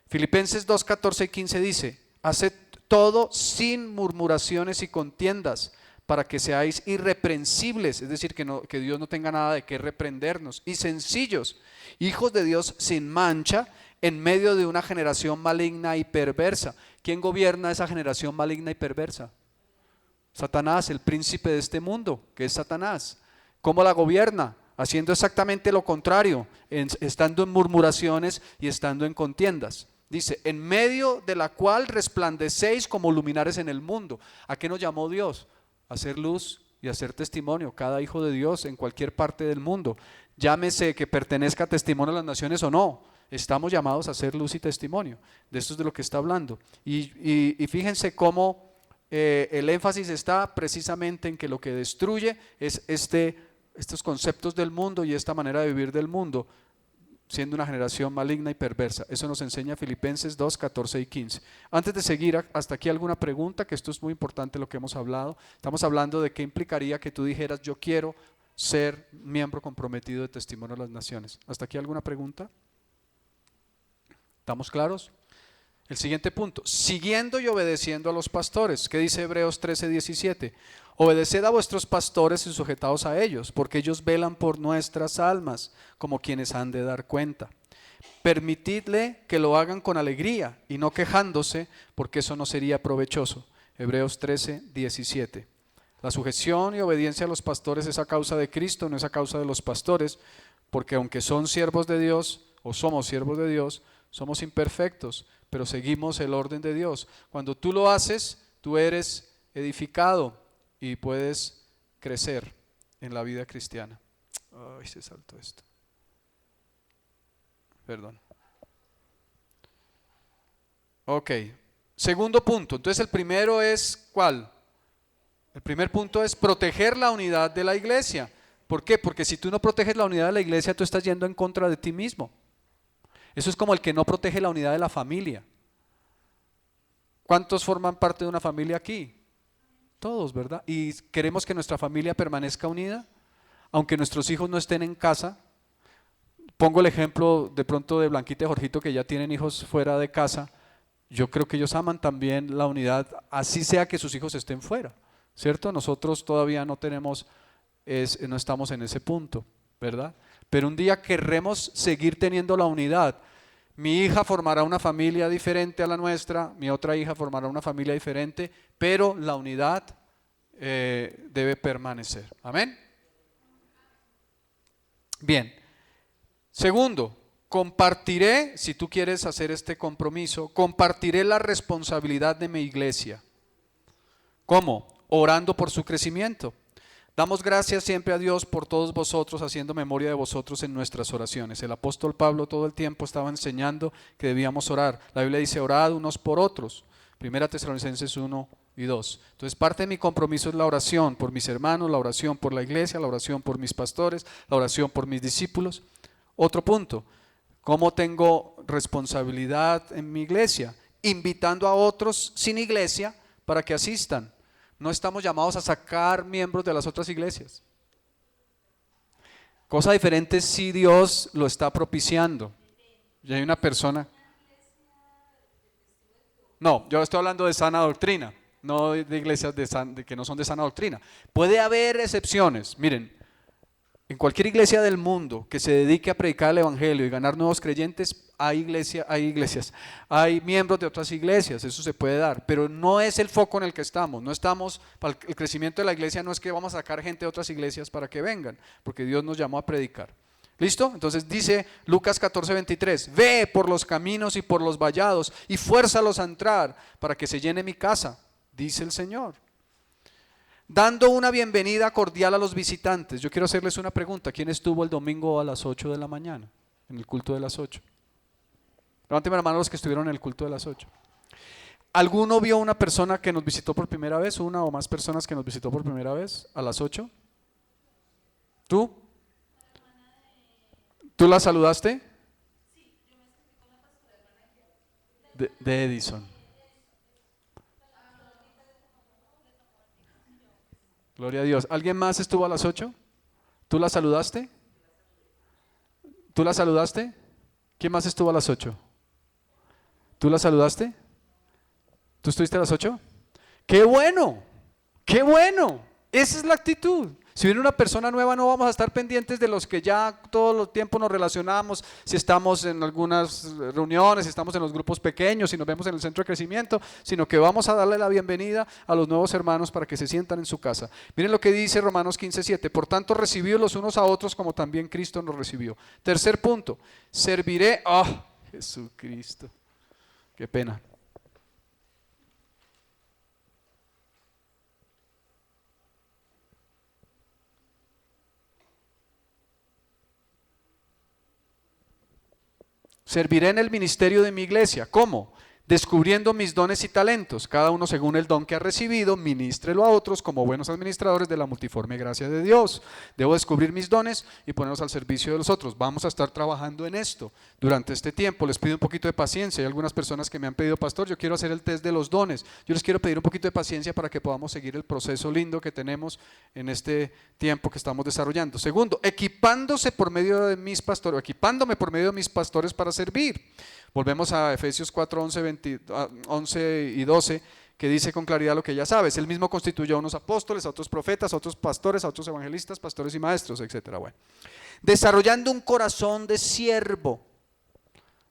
Filipenses 2:14 y 15 dice, haced todo sin murmuraciones y contiendas, para que seáis irreprensibles, es decir, que Dios no tenga nada de qué reprendernos, y sencillos, hijos de Dios sin mancha, en medio de una generación maligna y perversa. ¿Quién gobierna esa generación maligna y perversa? Satanás, el príncipe de este mundo, que es Satanás. ¿Cómo la gobierna? Haciendo exactamente lo contrario, estando en murmuraciones y estando en contiendas. Dice, en medio de la cual resplandecéis como luminares en el mundo. ¿A qué nos llamó Dios? A hacer luz y a hacer testimonio, cada hijo de Dios en cualquier parte del mundo. Llámese que pertenezca a Testimonio de las Naciones o no, estamos llamados a hacer luz y testimonio. De esto es de lo que está hablando. Y fíjense cómo el énfasis está precisamente en que lo que destruye es estos conceptos del mundo y esta manera de vivir del mundo, siendo una generación maligna y perversa. Eso nos enseña Filipenses 2:14 y 15. Antes de seguir, hasta aquí alguna pregunta, que esto es muy importante lo que hemos hablado. Estamos hablando de qué implicaría que tú dijeras, yo quiero ser miembro comprometido de Testimonio de las Naciones. ¿Hasta aquí alguna pregunta? ¿Estamos claros? El siguiente punto, siguiendo y obedeciendo a los pastores. ¿Qué dice Hebreos 13:17? Obedeced a vuestros pastores y sujetaos a ellos, porque ellos velan por nuestras almas, como quienes han de dar cuenta. Permitidle que lo hagan con alegría y no quejándose, porque eso no sería provechoso. Hebreos 13:17. La sujeción y obediencia a los pastores es a causa de Cristo, no es a causa de los pastores, porque aunque son siervos de Dios, o somos siervos de Dios, somos imperfectos, pero seguimos el orden de Dios. Cuando tú lo haces, tú eres edificado y puedes crecer en la vida cristiana. Ay, se saltó esto. Perdón. Ok, segundo punto. Entonces el primero es, ¿cuál? El primer punto es proteger la unidad de la iglesia. ¿Por qué? Porque si tú no proteges la unidad de la iglesia, tú estás yendo en contra de ti mismo. Eso es como el que no protege la unidad de la familia. ¿Cuántos forman parte de una familia aquí? Todos, ¿verdad? Y queremos que nuestra familia permanezca unida, aunque nuestros hijos no estén en casa. Pongo el ejemplo de pronto de Blanquita y Jorgito, que ya tienen hijos fuera de casa. Yo creo que ellos aman también la unidad, así sea que sus hijos estén fuera, ¿cierto? Nosotros todavía no estamos en ese punto, ¿verdad? Pero un día querremos seguir teniendo la unidad. Mi hija formará una familia diferente a la nuestra, mi otra hija formará una familia diferente, pero la unidad debe permanecer. ¿Amén? Bien. Segundo, compartiré, si tú quieres hacer este compromiso, compartiré la responsabilidad de mi iglesia. ¿Cómo? Orando por su crecimiento. Damos gracias siempre a Dios por todos vosotros, haciendo memoria de vosotros en nuestras oraciones. El apóstol Pablo todo el tiempo estaba enseñando que debíamos orar. La Biblia dice, orad unos por otros. Primera Tesalonicenses 1 y 2. Entonces parte de mi compromiso es la oración por mis hermanos, la oración por la iglesia, la oración por mis pastores, la oración por mis discípulos. Otro punto, ¿cómo tengo responsabilidad en mi iglesia? Invitando a otros sin iglesia para que asistan. No estamos llamados a sacar miembros de las otras iglesias. Cosa diferente es si Dios lo está propiciando. Y hay una persona. No, yo estoy hablando de sana doctrina, no de iglesias de que no son de sana doctrina. Puede haber excepciones. Miren, en cualquier iglesia del mundo que se dedique a predicar el evangelio y ganar nuevos creyentes, hay iglesias, hay miembros de otras iglesias, eso se puede dar, pero no es el foco en el que estamos. No estamos, para el crecimiento de la iglesia no es que vamos a sacar gente de otras iglesias para que vengan, porque Dios nos llamó a predicar. ¿Listo? Entonces dice Lucas 14:23, ve por los caminos y por los vallados y fuérzalos a entrar para que se llene mi casa, dice el Señor. Dando una bienvenida cordial a los visitantes. Yo quiero hacerles una pregunta. ¿Quién estuvo el domingo a las 8 de la mañana? En el culto de las 8. Levánteme la mano los que estuvieron en el culto de las 8. ¿Alguno vio una persona que nos visitó por primera vez? ¿Una o más personas que nos visitó por primera vez a las 8? ¿Tú? ¿Tú la saludaste? Sí, yo me sentí con la pastora de Edison. Gloria a Dios. ¿Alguien más estuvo a las 8? ¿Tú la saludaste? ¿Tú la saludaste? ¿Quién más estuvo a las 8? ¿Tú la saludaste? ¿Tú estuviste a las 8? ¡Qué bueno! ¡Qué bueno! Esa es la actitud. Si viene una persona nueva, no vamos a estar pendientes de los que ya todo el tiempo nos relacionamos, si estamos en algunas reuniones, si estamos en los grupos pequeños, si nos vemos en el centro de crecimiento, sino que vamos a darle la bienvenida a los nuevos hermanos para que se sientan en su casa. Miren lo que dice Romanos 15:7, por tanto recibid los unos a otros como también Cristo nos recibió. Tercer punto, serviré, Jesucristo, qué pena. Serviré en el ministerio de mi iglesia. ¿Cómo? Descubriendo mis dones y talentos, cada uno según el don que ha recibido, ministrelo a otros como buenos administradores de la multiforme gracia de Dios. Debo descubrir mis dones y ponerlos al servicio de los otros. Vamos a estar trabajando en esto durante este tiempo. Les pido un poquito de paciencia. Hay algunas personas que me han pedido, pastor, yo quiero hacer el test de los dones. Yo les quiero pedir un poquito de paciencia para que podamos seguir el proceso lindo que tenemos en este tiempo que estamos desarrollando. Segundo, equipándome por medio de mis pastores para servir. Volvemos a Efesios 4:11, 11 y 12, que dice con claridad lo que ya sabes. Él mismo constituyó a unos apóstoles, a otros profetas, a otros pastores, a otros evangelistas, pastores y maestros, etcétera. Bueno, desarrollando un corazón de siervo,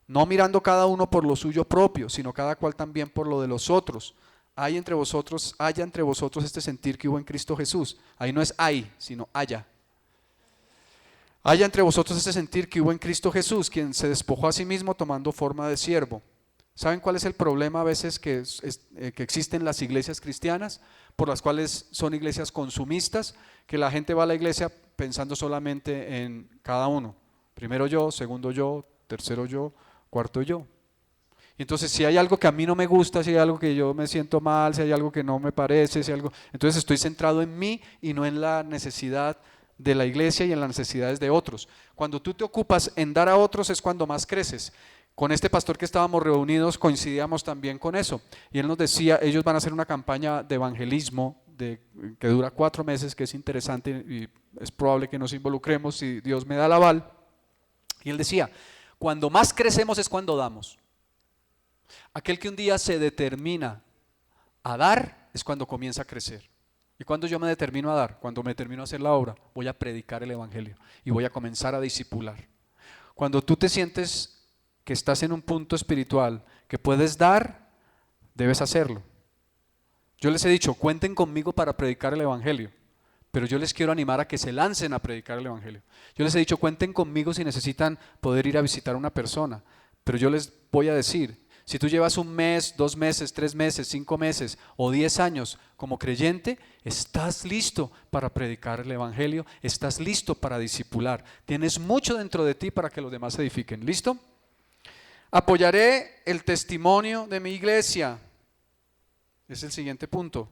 no mirando cada uno por lo suyo propio, sino cada cual también por lo de los otros. Haya entre vosotros este sentir que hubo en Cristo Jesús. Ahí no es hay, sino haya. Haya entre vosotros este sentir que hubo en Cristo Jesús, quien se despojó a sí mismo tomando forma de siervo. ¿Saben cuál es el problema a veces que existen las iglesias cristianas, por las cuales son iglesias consumistas? Que la gente va a la iglesia pensando solamente en cada uno. Primero yo, segundo yo, tercero yo, cuarto yo. Y entonces si hay algo que a mí no me gusta, si hay algo que yo me siento mal, si hay algo que no me parece, entonces estoy centrado en mí y no en la necesidad de la iglesia y en las necesidades de otros. Cuando tú te ocupas en dar a otros es cuando más creces. Con este pastor que estábamos reunidos coincidíamos también con eso, y él nos decía, ellos van a hacer una campaña de evangelismo que dura 4 meses, que es interesante y es probable que nos involucremos si Dios me da el aval. Y él decía, cuando más crecemos es cuando damos. Aquel que un día se determina a dar es cuando comienza a crecer. ¿Y cuando yo me determino a dar? Cuando me determino a hacer la obra, voy a predicar el evangelio y voy a comenzar a discipular. Cuando tú te sientes que estás en un punto espiritual que puedes dar, debes hacerlo. Yo les he dicho, cuenten conmigo para predicar el evangelio, pero yo les quiero animar a que se lancen a predicar el evangelio. Yo les he dicho, cuenten conmigo si necesitan poder ir a visitar a una persona, pero yo les voy a decir, si tú llevas 1 mes, 2 meses, 3 meses, 5 meses o 10 años como creyente, estás listo para predicar el evangelio, estás listo para discipular. Tienes mucho dentro de ti para que los demás se edifiquen. ¿Listo? Apoyaré el testimonio de mi iglesia. Es el siguiente punto.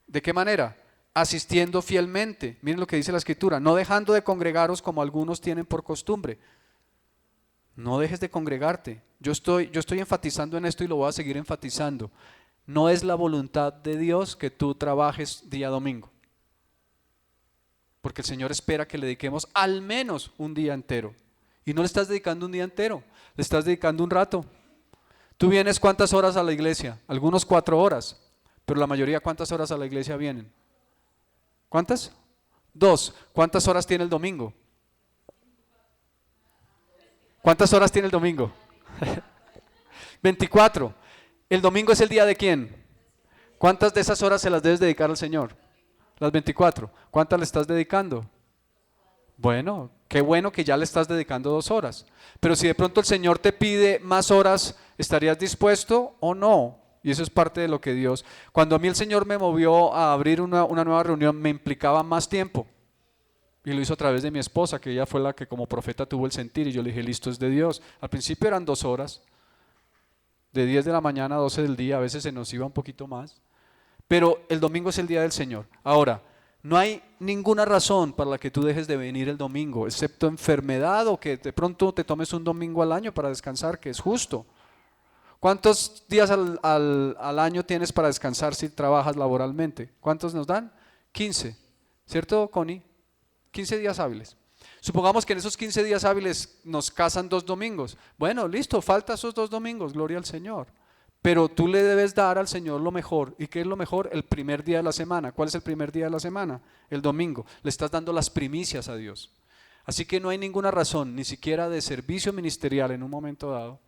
¿De qué manera? Asistiendo fielmente. Miren lo que dice la Escritura, no dejando de congregaros como algunos tienen por costumbre. No dejes de congregarte. Yo estoy enfatizando en esto y lo voy a seguir enfatizando. No es la voluntad de Dios que tú trabajes día domingo, porque el Señor espera que le dediquemos al menos un día entero. Y no le estás dedicando un día entero, le estás dedicando un rato. Tú vienes ¿cuántas horas a la iglesia? Algunos 4 horas, pero la mayoría ¿cuántas horas a la iglesia vienen? ¿Cuántas? 2. ¿Cuántas horas tiene el domingo? ¿Cuántas horas tiene el domingo? 24. ¿El domingo es el día de quién? ¿Cuántas de esas horas se las debes dedicar al Señor? Las 24. ¿Cuántas le estás dedicando? Bueno, qué bueno que ya le estás dedicando 2 horas. Pero si de pronto el Señor te pide más horas, ¿estarías dispuesto o no? Y eso es parte de lo que Dios... Cuando a mí el Señor me movió a abrir una nueva reunión, me implicaba más tiempo. Y lo hizo a través de mi esposa, que ella fue la que como profeta tuvo el sentir. Y yo le dije, listo, es de Dios. Al principio eran 2 horas, de 10 de la mañana a 12 del día, a veces se nos iba un poquito más. Pero el domingo es el día del Señor. Ahora, no hay ninguna razón para la que tú dejes de venir el domingo, excepto enfermedad o que de pronto te tomes un domingo al año para descansar, que es justo. ¿Cuántos días al año tienes para descansar si trabajas laboralmente? ¿Cuántos nos dan? 15, ¿cierto, Connie? 15 días hábiles. Supongamos que en esos 15 días hábiles nos casan 2 domingos. Bueno, listo, falta esos 2 domingos, gloria al Señor. Pero tú le debes dar al Señor lo mejor. ¿Y qué es lo mejor? El primer día de la semana. ¿Cuál es el primer día de la semana? El domingo. Le estás dando las primicias a Dios. Así que no hay ninguna razón, ni siquiera de servicio ministerial en un momento dado,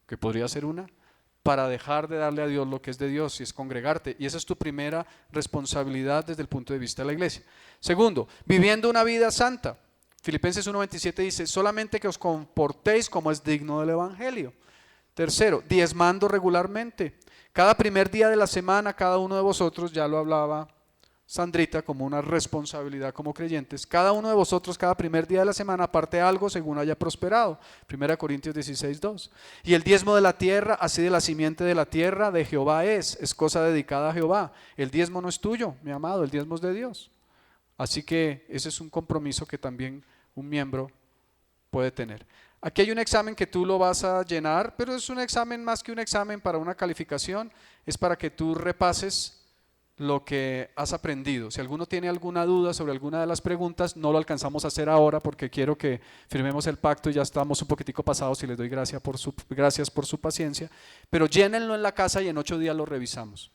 que podría ser una, para dejar de darle a Dios lo que es de Dios, y es congregarte. Y esa es tu primera responsabilidad desde el punto de vista de la iglesia. Segundo, viviendo una vida santa. Filipenses 1:27 dice, solamente que os comportéis como es digno del evangelio. Tercero, diezmando regularmente. Cada primer día de la semana, cada uno de vosotros, ya lo hablaba Sandrita, como una responsabilidad como creyentes, cada uno de vosotros cada primer día de la semana aparte algo según haya prosperado. 1 Corintios 16:2. Y el diezmo de la tierra, así de la simiente de la tierra, de Jehová es cosa dedicada a Jehová. El diezmo no es tuyo, mi amado, el diezmo es de Dios. Así que ese es un compromiso que también un miembro puede tener. Aquí hay un examen que tú lo vas a llenar, pero es un examen más que un examen para una calificación, es para que tú repases lo que has aprendido. Si alguno tiene alguna duda sobre alguna de las preguntas, no lo alcanzamos a hacer ahora porque quiero que firmemos el pacto y ya estamos un poquitico pasados y les doy gracias por su paciencia, pero llénenlo en la casa y en 8 días lo revisamos.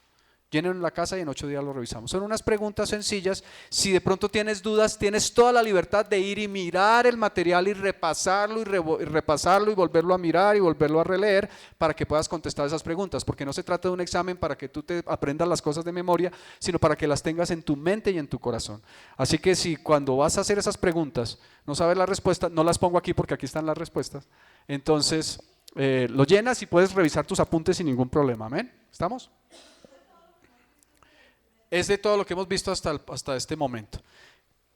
Llénenlo en la casa y en 8 días lo revisamos. Son unas preguntas sencillas. Si de pronto tienes dudas, tienes toda la libertad de ir y mirar el material y repasarlo y repasarlo y volverlo a mirar y volverlo a releer para que puedas contestar esas preguntas, porque no se trata de un examen para que tú te aprendas las cosas de memoria, sino para que las tengas en tu mente y en tu corazón. Así que si cuando vas a hacer esas preguntas no sabes la respuesta, no las pongo aquí porque aquí están las respuestas, entonces lo llenas y puedes revisar tus apuntes sin ningún problema. ¿Amén? ¿Estamos? Es de todo lo que hemos visto hasta este momento.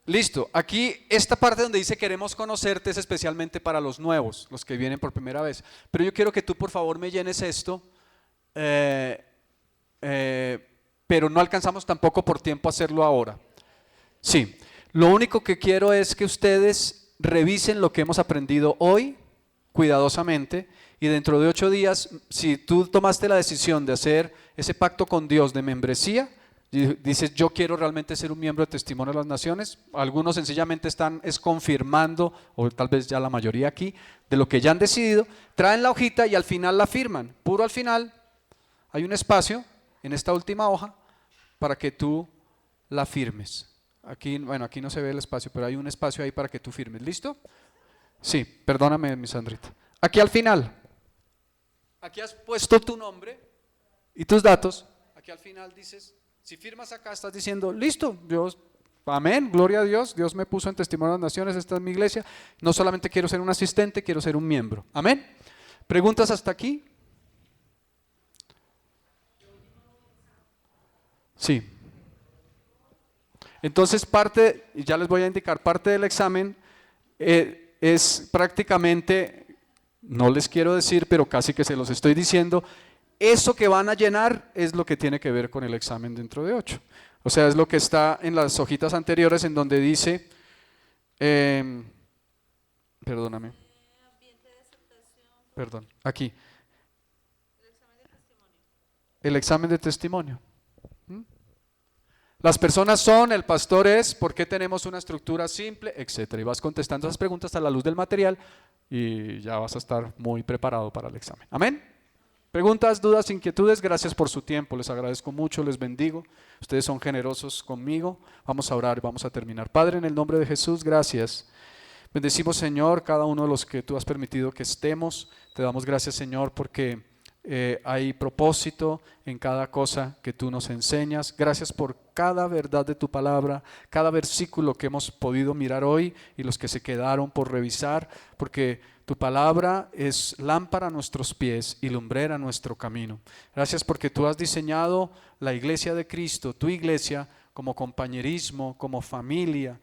Listo, aquí esta parte donde dice queremos conocerte es especialmente para los nuevos, los que vienen por primera vez. Pero yo quiero que tú por favor me llenes esto, pero no alcanzamos tampoco por tiempo a hacerlo ahora. Sí, lo único que quiero es que ustedes revisen lo que hemos aprendido hoy cuidadosamente y dentro de 8 días, si tú tomaste la decisión de hacer ese pacto con Dios de membresía, dices yo quiero realmente ser un miembro de Testimonio de las Naciones, algunos sencillamente están confirmando, o tal vez ya la mayoría aquí, de lo que ya han decidido, traen la hojita y al final la firman, puro al final hay un espacio en esta última hoja para que tú la firmes. Aquí, bueno, aquí no se ve el espacio, pero hay un espacio ahí para que tú firmes. ¿Listo? Sí, perdóname mi Sandrita. Aquí al final, aquí has puesto tu nombre y tus datos, aquí al final dices, si firmas acá estás diciendo, listo, Dios, amén, gloria a Dios, Dios me puso en Testimonio de las Naciones, esta es mi iglesia, no solamente quiero ser un asistente, quiero ser un miembro, amén. ¿Preguntas hasta aquí? Sí. Entonces parte, y ya les voy a indicar, parte del examen es prácticamente, no les quiero decir, pero casi que se los estoy diciendo, eso que van a llenar es lo que tiene que ver con el examen dentro de 8. O sea, es lo que está en las hojitas anteriores en donde dice, perdóname, perdón, aquí, el examen de testimonio. Las personas son, el pastor es, ¿por qué tenemos una estructura simple? Etcétera. Y vas contestando esas preguntas a la luz del material y ya vas a estar muy preparado para el examen. Amén. Preguntas, dudas, inquietudes, gracias por su tiempo, les agradezco mucho, les bendigo, ustedes son generosos conmigo, vamos a orar y vamos a terminar. Padre, en el nombre de Jesús, gracias. Bendecimos, Señor, cada uno de los que tú has permitido que estemos, te damos gracias, Señor, porque hay propósito en cada cosa que tú nos enseñas. Gracias por cada verdad de tu palabra, cada versículo que hemos podido mirar hoy y los que se quedaron por revisar, porque tu palabra es lámpara a nuestros pies y lumbrera a nuestro camino. Gracias porque tú has diseñado la iglesia de Cristo, tu iglesia, como compañerismo, como familia,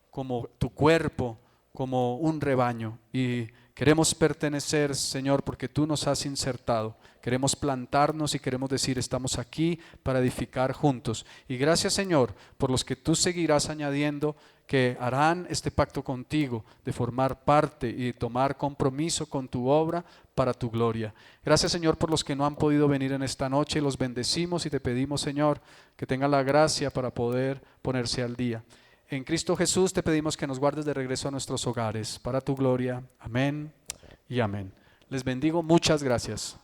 como tu cuerpo, como un rebaño, y queremos pertenecer, Señor, porque tú nos has insertado. Queremos plantarnos y queremos decir, estamos aquí para edificar juntos. Y gracias, Señor, por los que tú seguirás añadiendo que harán este pacto contigo, de formar parte y de tomar compromiso con tu obra para tu gloria. Gracias, Señor, por los que no han podido venir en esta noche. Los bendecimos y te pedimos, Señor, que tengan la gracia para poder ponerse al día. En Cristo Jesús te pedimos que nos guardes de regreso a nuestros hogares, para tu gloria. Amén y amén. Les bendigo, muchas gracias.